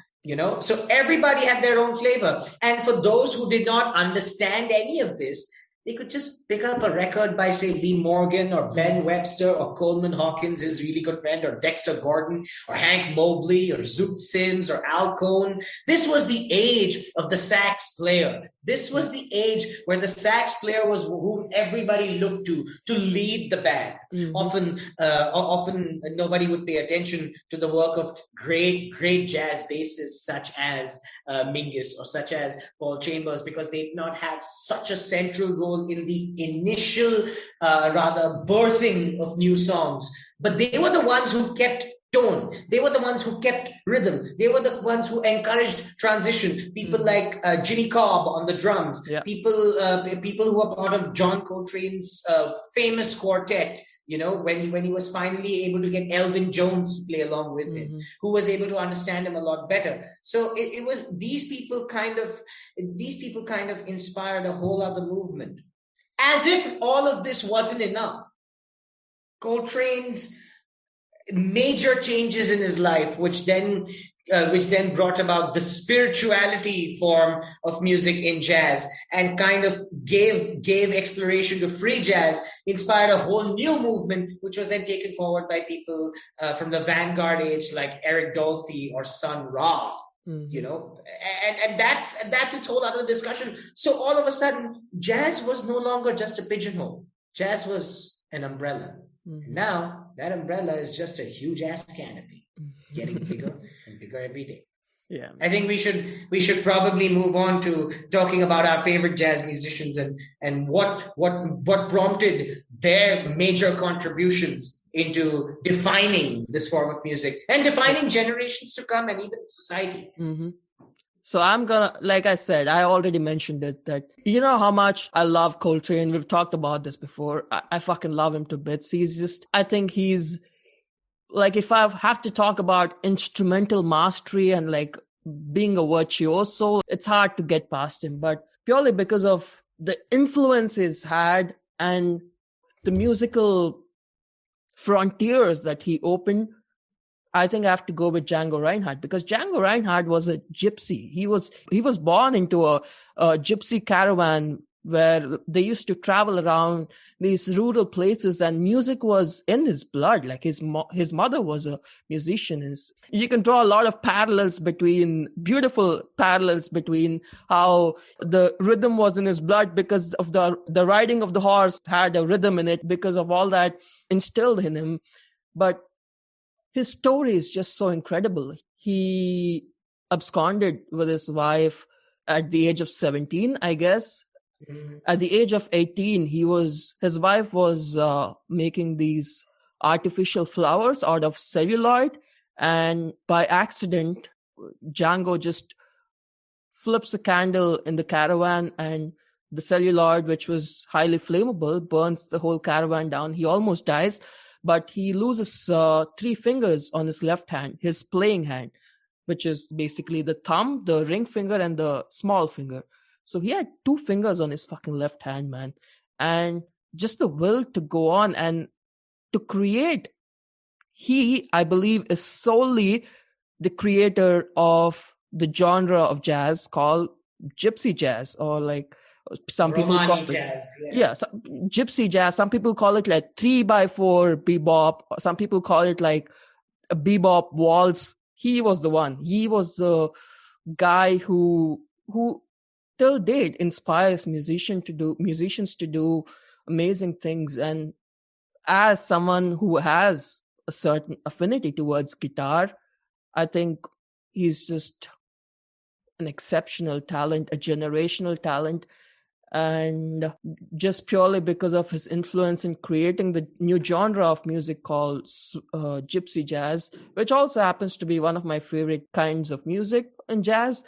So everybody had their own flavor. And for those who did not understand any of this, they could just pick up a record by, say, Lee Morgan or Ben Webster or Coleman Hawkins, his really good friend, or Dexter Gordon or Hank Mobley or Zoot Sims or Al Cohn. This was the age of the sax player. This was the age where the sax player was whom everybody looked to lead the band. Often nobody would pay attention to the work of great jazz bassists such as Mingus or such as Paul Chambers, because they did not have such a central role in the initial rather birthing of new songs. But they were the ones who kept tone. They were the ones who kept rhythm. They were the ones who encouraged transition. People like Ginny Cobb on the drums. Yeah. People who are part of John Coltrane's famous quartet. You know, when he was finally able to get Elvin Jones to play along with him, who was able to understand him a lot better. So it was these people kind of inspired a whole other movement. As if all of this wasn't enough, Coltrane's major changes in his life, which then brought about the spirituality form of music in jazz and kind of gave exploration to free jazz, inspired a whole new movement, which was then taken forward by people from the vanguard age like Eric Dolphy or Sun Ra. You know, and that's its whole other discussion. So all of a sudden, jazz was no longer just a pigeonhole. Jazz was an umbrella. Now that umbrella is just a huge ass canopy, getting bigger and bigger every day. Yeah, I think we should probably move on to talking about our favorite jazz musicians and what prompted their major contributions into defining this form of music and defining generations to come and even society. So I'm gonna, like I said, I already mentioned it, that you know how much I love Coltrane. We've talked about this before. I fucking love him to bits. I think he's like, if I have to talk about instrumental mastery and like being a virtuoso, it's hard to get past him. But purely because of the influence he's had and the musical frontiers that he opened, I think I have to go with Django Reinhardt, because Django Reinhardt was a gypsy. He was born into a gypsy caravan where they used to travel around these rural places, and music was in his blood. Like his mother was a musician. You can draw a lot of beautiful parallels between how the rhythm was in his blood because of the riding of the horse had a rhythm in it, because of all that instilled in him. But his story is just so incredible. He absconded with his wife at the age of 17, I guess. At the age of 18, his wife was making these artificial flowers out of celluloid, and by accident, Django just flips a candle in the caravan, and the celluloid, which was highly flammable, burns the whole caravan down. He almost dies, but he loses 3 fingers on his left hand, his playing hand, which is basically the thumb, the ring finger, and the small finger. So he had 2 fingers on his fucking left hand, man. And just the will to go on and to create. He, I believe, is solely the creator of the genre of jazz called gypsy jazz, or like some people call it jazz. Gypsy jazz. Some people call it like 3x4 bebop. Some people call it like a bebop waltz. He was the one. He was the guy who till date inspires musicians to do amazing things. And as someone who has a certain affinity towards guitar, I think he's just an exceptional talent, a generational talent. And just purely because of his influence in creating the new genre of music called gypsy jazz, which also happens to be one of my favorite kinds of music in jazz,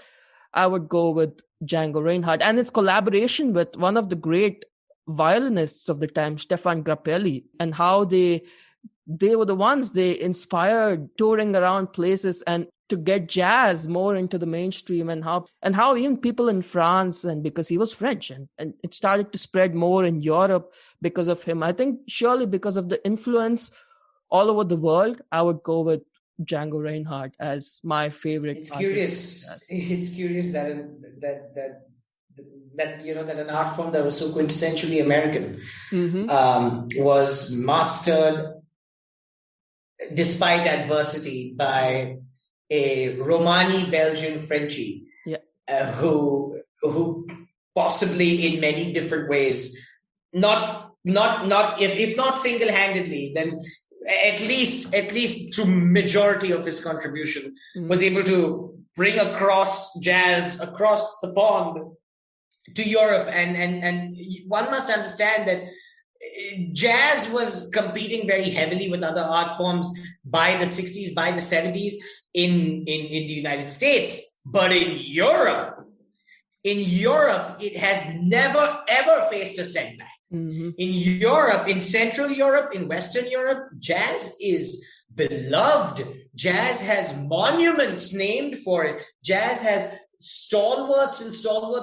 I would go with Django Reinhardt, and its collaboration with one of the great violinists of the time, Stefan Grappelli, and how they were the ones they inspired touring around places and to get jazz more into the mainstream, and how even people in France, and because he was French, and it started to spread more in Europe because of him. I think surely because of the influence all over the world, I would go with Django Reinhardt as my favorite. It's curious. It's curious that an art form that was so quintessentially American was mastered despite adversity by a Romani Belgian Frenchie, who possibly in many different ways, not not if not single-handedly, then at least through majority of his contribution, was able to bring across jazz across the pond to Europe. And one must understand that jazz was competing very heavily with other art forms by the 60s, by the 70s in the United States. But in Europe, it has never, ever faced a setback. In Europe, in Central Europe, in Western Europe, jazz is beloved. Jazz has monuments named for it. Jazz has stalwarts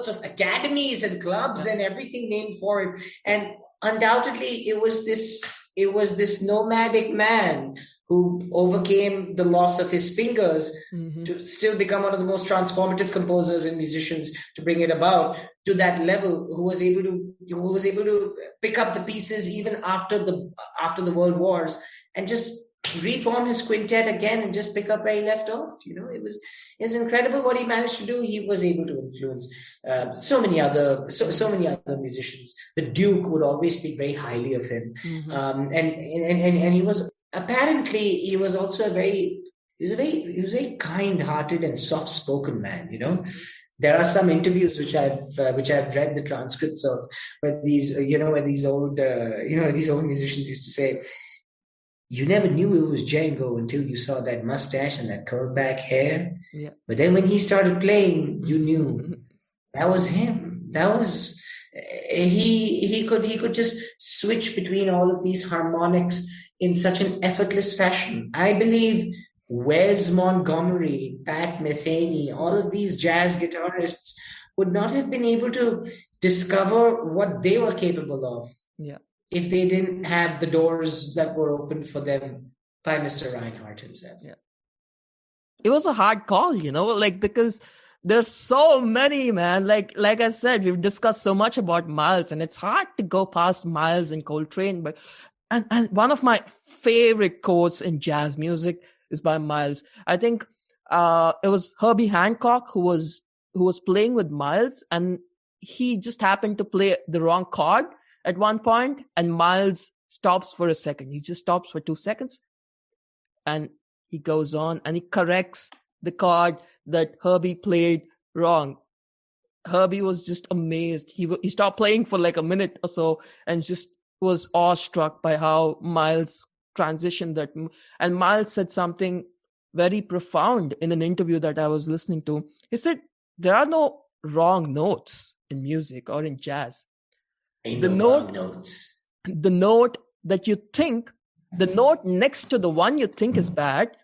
of academies and clubs and everything named for it. And undoubtedly, it was this nomadic man who overcame the loss of his fingers to still become one of the most transformative composers and musicians, to bring it about to that level, who was able to pick up the pieces even after the world wars and just reform his quintet again and just pick up where he left off. It was incredible what he managed to do. He was able to influence so many other musicians. The Duke would always speak very highly of him, and he was apparently he was also a very kind-hearted and soft-spoken man. There are some interviews which I've read the transcripts of, where these old musicians used to say, you never knew it was Django until you saw that mustache and that curled back hair. Yeah. But then when he started playing, you knew that was him. That was he could just switch between all of these harmonics in such an effortless fashion. I believe Wes Montgomery, Pat Metheny, all of these jazz guitarists would not have been able to discover what they were capable of. Yeah. If they didn't have the doors that were opened for them by Mr. Reinhardt himself. Yeah. It was a hard call, because there's so many, man. Like I said, we've discussed so much about Miles, and it's hard to go past Miles and Coltrane. But and one of my favorite quotes in jazz music is by Miles. I think it was Herbie Hancock who was playing with Miles, and he just happened to play the wrong chord at one point, and Miles stops for a second. He just stops for 2 seconds, and he goes on and he corrects the chord that Herbie played wrong. Herbie was just amazed. He stopped playing for like a minute or so and just was awestruck by how Miles transitioned that. And Miles said something very profound in an interview that I was listening to. He said, there are no wrong notes in music or in jazz. The note that you think, the note next to the one you think is bad,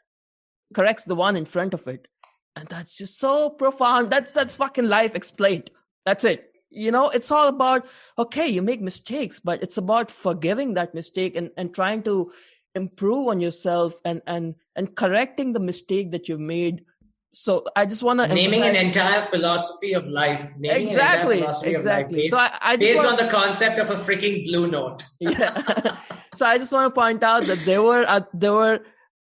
corrects the one in front of it. And that's just so profound. That's fucking life explained. That's it. It's all about, okay, you make mistakes, but it's about forgiving that mistake and trying to improve on yourself and correcting the mistake that you've made. So I just want to naming an entire philosophy of life. Exactly. Based, so I based on the concept of a freaking blue note. Yeah. So I just want to point out that there were.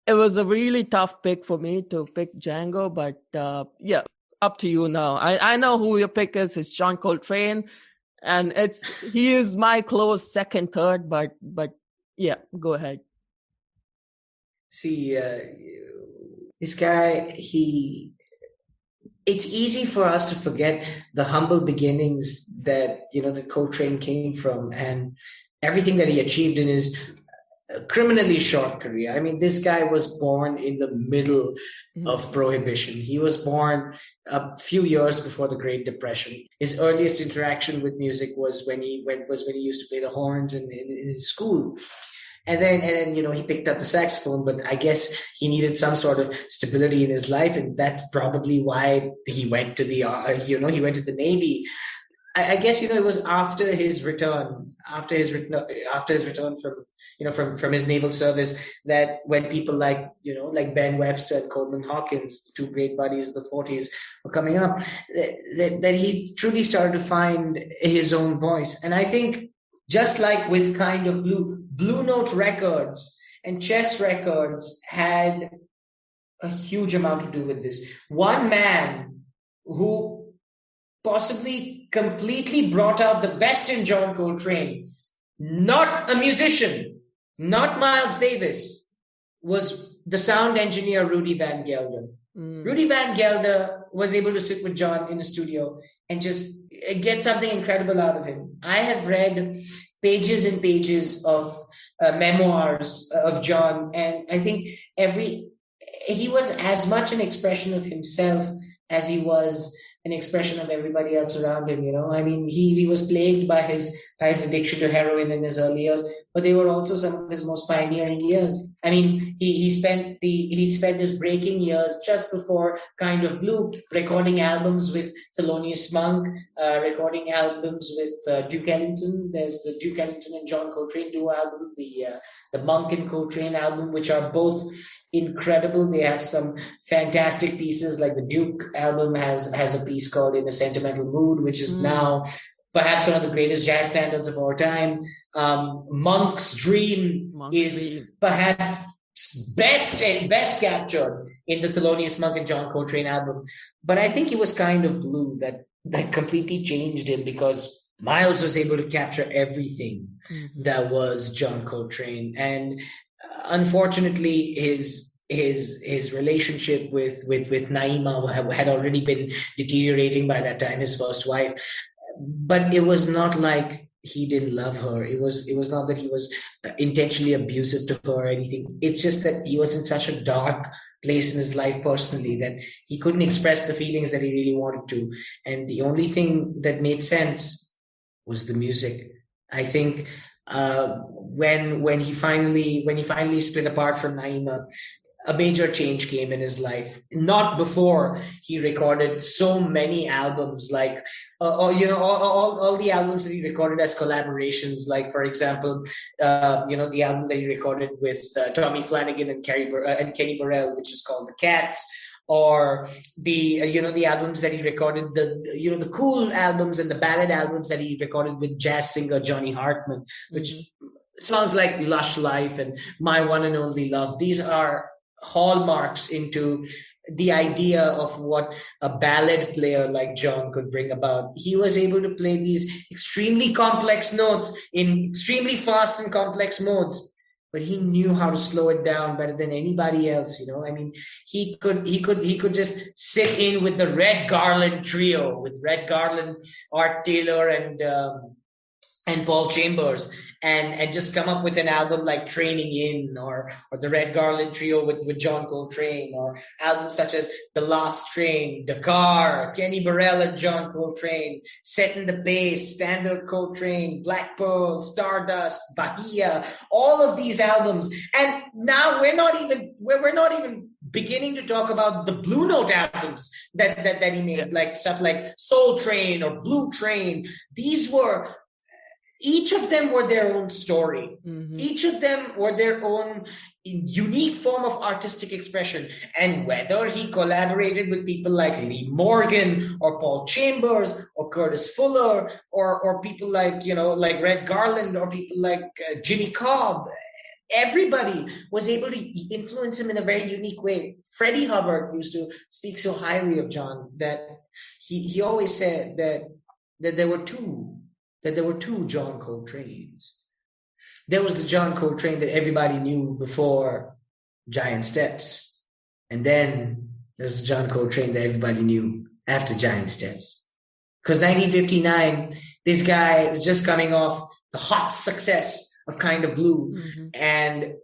It was a really tough pick for me to pick Django, but yeah, up to you now. I know who your pick is. It's John Coltrane, and he is my close second, third, but yeah, go ahead. See, this guy, it's easy for us to forget the humble beginnings that Coltrane came from and everything that he achieved in his criminally short career. I mean, this guy was born in the middle of Prohibition. He was born a few years before the Great Depression. His earliest interaction with music was when he used to play the horns in his school. And then he picked up the saxophone, but I guess he needed some sort of stability in his life, and that's probably why he went to the Navy. I guess it was after his return from his naval service that when people like Ben Webster and Coleman Hawkins, the two great buddies of the 40s, were coming up, that he truly started to find his own voice. And I think just like with kind of Blue Note records and chess records had a huge amount to do with this. One man who possibly completely brought out the best in John Coltrane not a musician, not Miles Davis, was the sound engineer Rudy Van Gelder. Rudy Van Gelder was able to sit with John in a studio and just get something incredible out of him. I have read pages and pages of memoirs of John, and I think he was as much an expression of himself as he was an expression of everybody else around him. I mean, he was plagued by his addiction to heroin in his early years, but they were also some of his most pioneering years. I mean, he spent his breaking years just before Kind of Blue, recording albums with Thelonious Monk, recording albums with Duke Ellington. There's the Duke Ellington and John Coltrane duo album, the Monk and Coltrane album, which are both incredible. They have some fantastic pieces, like the Duke album has a piece called In a Sentimental Mood, which is now perhaps one of the greatest jazz standards of our time. Monk's Dream is perhaps best captured in the Thelonious Monk and John Coltrane album. But I think it was Kind of Blue that completely changed him, because Miles was able to capture everything that was John Coltrane. And unfortunately, his relationship with Naima had already been deteriorating by that time, his first wife. But it was not like he didn't love her. It was not that he was intentionally abusive to her or anything. It's just that he was in such a dark place in his life personally that he couldn't express the feelings that he really wanted to. And the only thing that made sense was the music. I think when he finally split apart from Naima, a major change came in his life. Not before he recorded so many albums, like all the albums that he recorded as collaborations. Like, for example, the album that he recorded with Tommy Flanagan and Kenny Burrell, which is called The Cats. Or the albums that he recorded, the cool albums and the ballad albums that he recorded with jazz singer Johnny Hartman, which songs like Lush Life and My One and Only Love. These are hallmarks into the idea of what a ballad player like John could bring about. He was able to play these extremely complex notes in extremely fast and complex modes, but he knew how to slow it down better than anybody else. I mean, he could just sit in with the Red Garland trio, with Red Garland, Art Taylor, and Paul Chambers, and just come up with an album like Training In, or the Red Garland trio with John Coltrane, or albums such as The Last Train, Dakar, Kenny Burrell and John Coltrane, Set in the Bass, Standard Coltrane, Black Pearl, Stardust, Bahia, all of these albums. And now we're not even beginning to talk about the Blue Note albums that he made, like stuff like Soul Train or Blue Train. Each of them were their own story. Each of them were their own unique form of artistic expression. And whether he collaborated with people like Lee Morgan or Paul Chambers or Curtis Fuller or people like Red Garland or people like Jimmy Cobb, everybody was able to influence him in a very unique way. Freddie Hubbard used to speak so highly of John that he always said that there were two John Coltranes. There was the John Coltrane that everybody knew before Giant Steps. And then there's the John Coltrane that everybody knew after Giant Steps. Because 1959, this guy was just coming off the hot success of Kind of Blue. And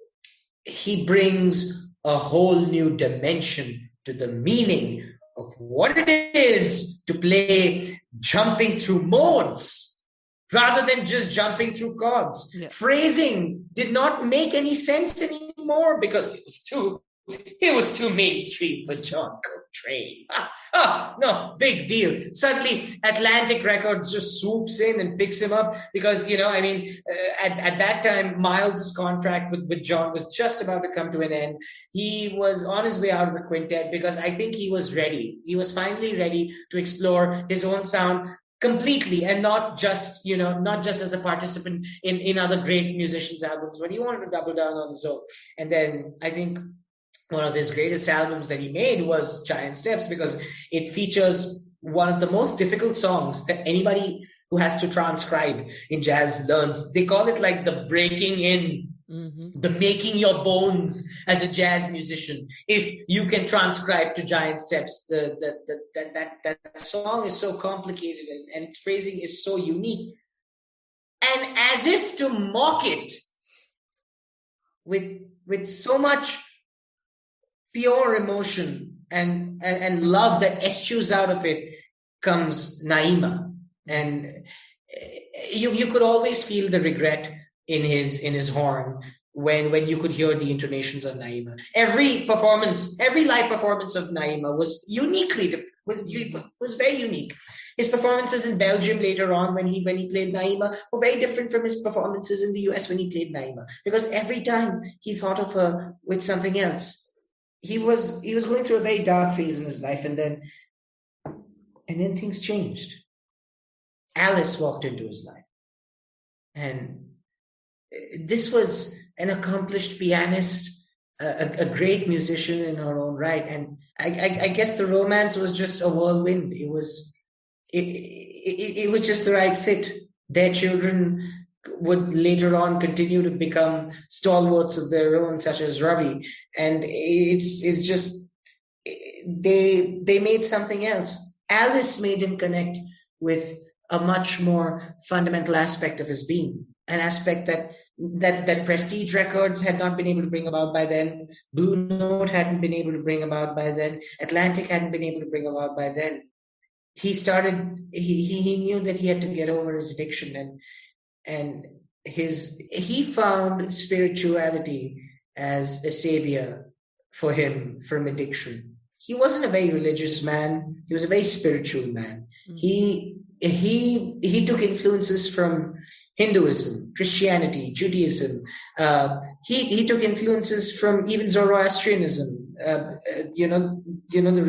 he brings a whole new dimension to the meaning of what it is to play jumping through modes, rather than just jumping through chords. Yeah. Phrasing did not make any sense anymore because it was too mainstream for John Coltrane. No, big deal. Suddenly, Atlantic Records just swoops in and picks him up because, at that time, Miles' contract with John was just about to come to an end. He was on his way out of the quintet because I think he was ready. He was finally ready to explore his own sound completely, and not just as a participant in other great musicians' albums, but he wanted to double down on his own. And then I think one of his greatest albums that he made was Giant Steps, because it features one of the most difficult songs that anybody who has to transcribe in jazz learns. They call it like the breaking in, the making your bones as a jazz musician. If you can transcribe to giant steps, that song is so complicated and its phrasing is so unique. And as if to mock it with so much pure emotion and love that eschews out of it comes Naima. And you could always feel the regret in his horn when you could hear the intonations of Naima. Every live performance of Naima was was very unique. His performances in Belgium later on when he played Naima were very different from his performances in the US when he played Naima, because every time he thought of her with something else. He was going through a very dark phase in his life, and then things changed. Alice walked into his life, and this was an accomplished pianist, a great musician in her own right. And I guess the romance was just a whirlwind. It was just the right fit. Their children would later on continue to become stalwarts of their own, such as Ravi. And it's just, they made something else. Alice made him connect with a much more fundamental aspect of his being, an aspect that Prestige Records had not been able to bring about by then, Blue Note hadn't been able to bring about by then, Atlantic hadn't been able to bring about by then. He knew that he had to get over his addiction, and he found spirituality as a savior for him from addiction. He wasn't a very religious man. He was a very spiritual man. Mm-hmm. He took influences from Hinduism, Christianity, Judaism. He took influences from even Zoroastrianism. The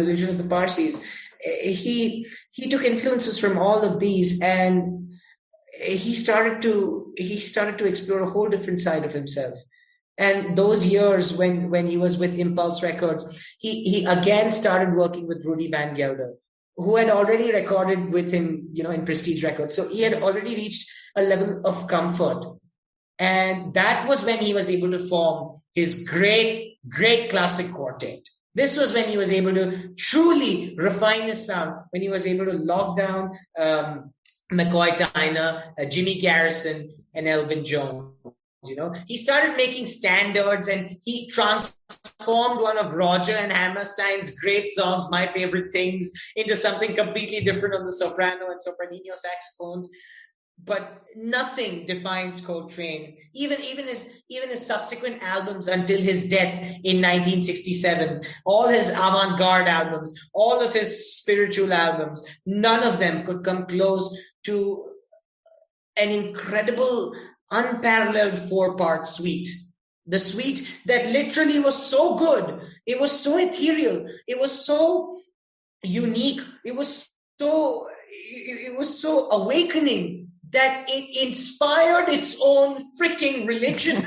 religion of the Parsis. He took influences from all of these, and he started to explore a whole different side of himself. And those years when he was with Impulse Records, he again started working with Rudy Van Gelder, who had already recorded with him, in Prestige Records. So he had already reached a level of comfort. And that was when he was able to form his great, great classic quartet. This was when he was able to truly refine his sound, when he was able to lock down McCoy Tyner, Jimmy Garrison, and Elvin Jones. He started making standards, and he transformed one of Roger and Hammerstein's great songs, My Favorite Things, into something completely different on the soprano and sopranino saxophones. But nothing defines Coltrane. Even his subsequent albums until his death in 1967, all his avant-garde albums, all of his spiritual albums, none of them could come close to an incredible, unparalleled 4-part suite. The suite that literally was so good. It was so ethereal. It was so unique. It was so awakening that it inspired its own freaking religion,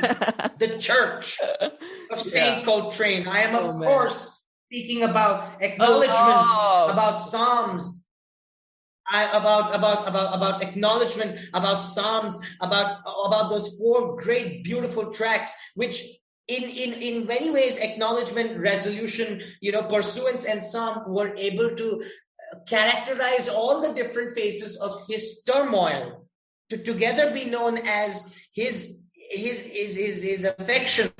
the Church of Saint Coltrane. I am, of course, speaking about acknowledgement, about Psalms, about acknowledgement, about Psalms, about those 4 great, beautiful tracks, which in many ways, acknowledgement, resolution, pursuance, and Psalm were able to characterize all the different phases of his turmoil, to together be known as his affection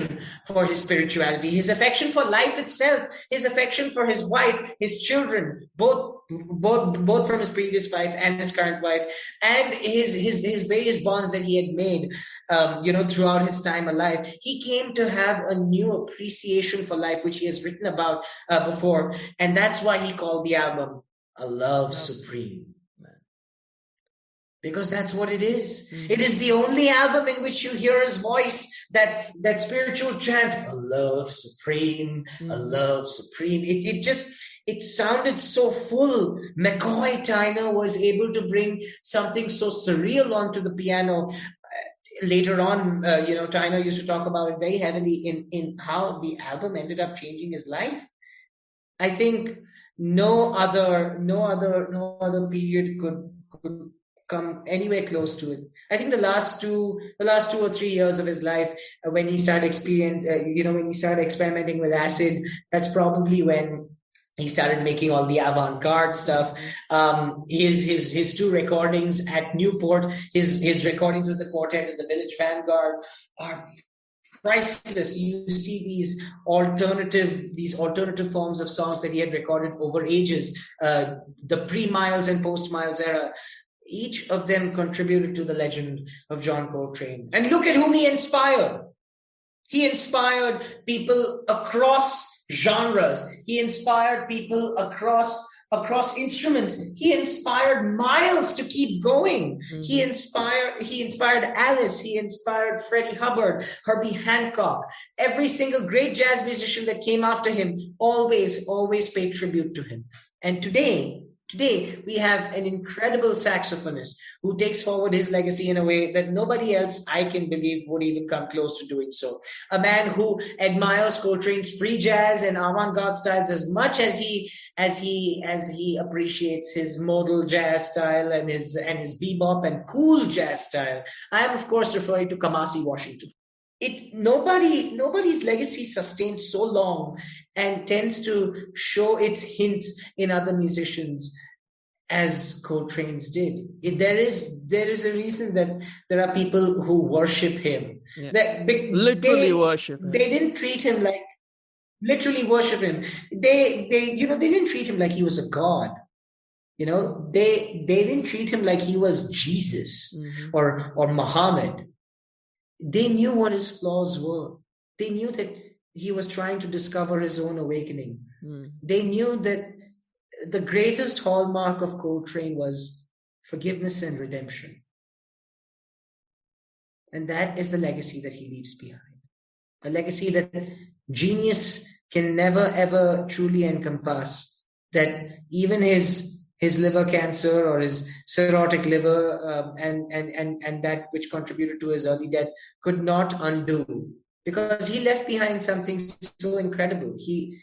for his spirituality, his affection for life itself, his affection for his wife, his children, both from his previous wife and his current wife, and his various bonds that he had made, throughout his time alive. He came to have a new appreciation for life, which he has written about before, and that's why he called the album A Love Supreme. Because that's what it is. Mm-hmm. It is the only album in which you hear his voice, that spiritual chant, a love supreme, a love supreme. It sounded so full. McCoy Tyner was able to bring something so surreal onto the piano. Later on, Tyner used to talk about it very heavily in how the album ended up changing his life. I think no other period could come anywhere close to it. I think the last 2 or 3 years of his life, when he started when he started experimenting with acid, that's probably when he started making all the avant-garde stuff. His two recordings at Newport, his recordings with the quartet at the Village Vanguard are priceless. You see these alternative forms of songs that he had recorded over ages, the pre-Miles and post-Miles era. Each of them contributed to the legend of John Coltrane. And look at whom he inspired. He inspired people across genres. He inspired people across instruments. He inspired Miles to keep going. Mm-hmm. He inspired Alice. He inspired Freddie Hubbard, Herbie Hancock. Every single great jazz musician that came after him always paid tribute to him. And today we have an incredible saxophonist who takes forward his legacy in a way that nobody else, I can believe, would even come close to doing so. A man who admires Coltrane's free jazz and avant-garde styles as much as he appreciates his modal jazz style and his bebop and cool jazz style. I am, of course, referring to Kamasi Washington. Nobody's legacy sustains so long and tends to show its hints in other musicians as Coltrane's did. There is a reason that there are people who worship him. Yeah. Literally worship him. They didn't treat him like literally worship him. They didn't treat him like he was a god. They didn't treat him like he was Jesus or Muhammad. They knew what his flaws were. They knew that he was trying to discover his own awakening. They knew that the greatest hallmark of Coltrane was forgiveness and redemption. And that is the legacy that he leaves behind. A legacy that genius can never, ever truly encompass. That even his liver cancer or his cirrhotic liver and that which contributed to his early death could not undo, because he left behind something so incredible. He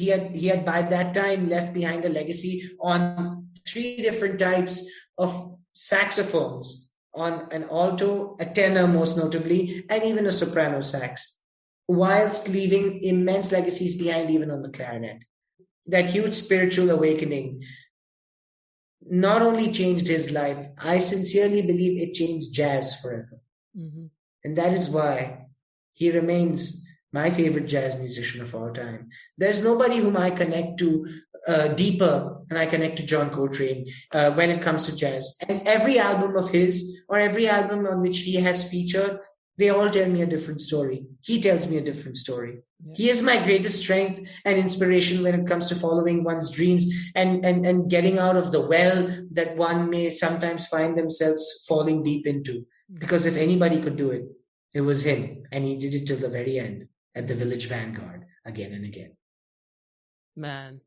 had by that time left behind a legacy on 3 different types of saxophones, on an alto, a tenor most notably, and even a soprano sax, whilst leaving immense legacies behind even on the clarinet. That huge spiritual awakening not only changed his life, I sincerely believe it changed jazz forever. Mm-hmm. And that is why he remains my favorite jazz musician of all time. There's nobody whom I connect to deeper than I connect to John Coltrane when it comes to jazz. And every album of his, or every album on which he has featured, they all tell me a different story. He tells me a different story. Yeah. He is my greatest strength and inspiration when it comes to following one's dreams and getting out of the well that one may sometimes find themselves falling deep into. Because if anybody could do it, it was him. And he did it till the very end at the Village Vanguard again and again. Man.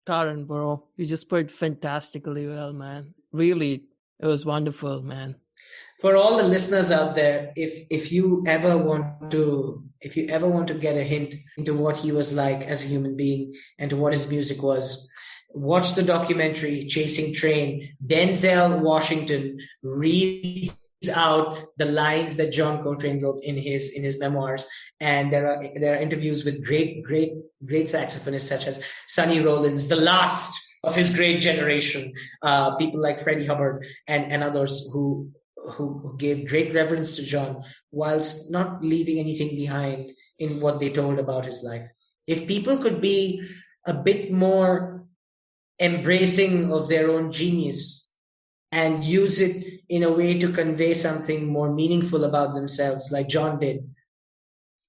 Karan, bro, you just played fantastically well, man. Really, it was wonderful, man. For all the listeners out there, if you ever want to get a hint into what he was like as a human being and to what his music was, watch the documentary Chasing Train. Denzel Washington reads out the lines that John Coltrane wrote in his memoirs, and there are interviews with great saxophonists such as Sonny Rollins, the last of his great generation, people like Freddie Hubbard and others who gave great reverence to John whilst not leaving anything behind in what they told about his life. If people could be a bit more embracing of their own genius and use it in a way to convey something more meaningful about themselves, like John did,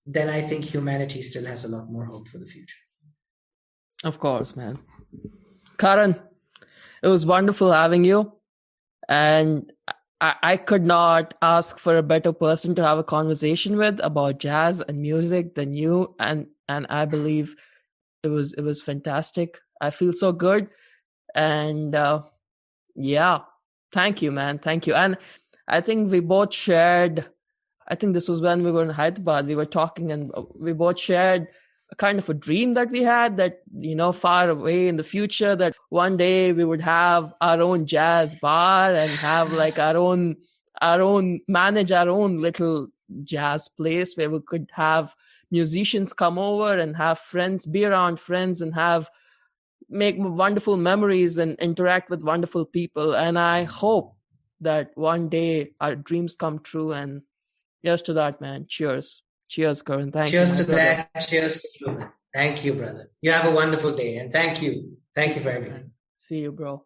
then I think humanity still has a lot more hope for the future. Of course, man. Karan, it was wonderful having you. And I could not ask for a better person to have a conversation with about jazz and music than you. And I believe it was fantastic. I feel so good. And yeah, thank you, man. Thank you. And I think we both shared, I think this was when we were in Hyderabad, we were talking and we both shared kind of a dream that we had, that, far away in the future, that one day we would have our own jazz bar and have like manage our own little jazz place where we could have musicians come over and have friends, be around friends, and make wonderful memories and interact with wonderful people. And I hope that one day our dreams come true. And here's to that, man. Cheers, Karan. Thank you. Cheers to that. Cheers to you. Thank you, brother. You have a wonderful day, and thank you for everything. See you, bro.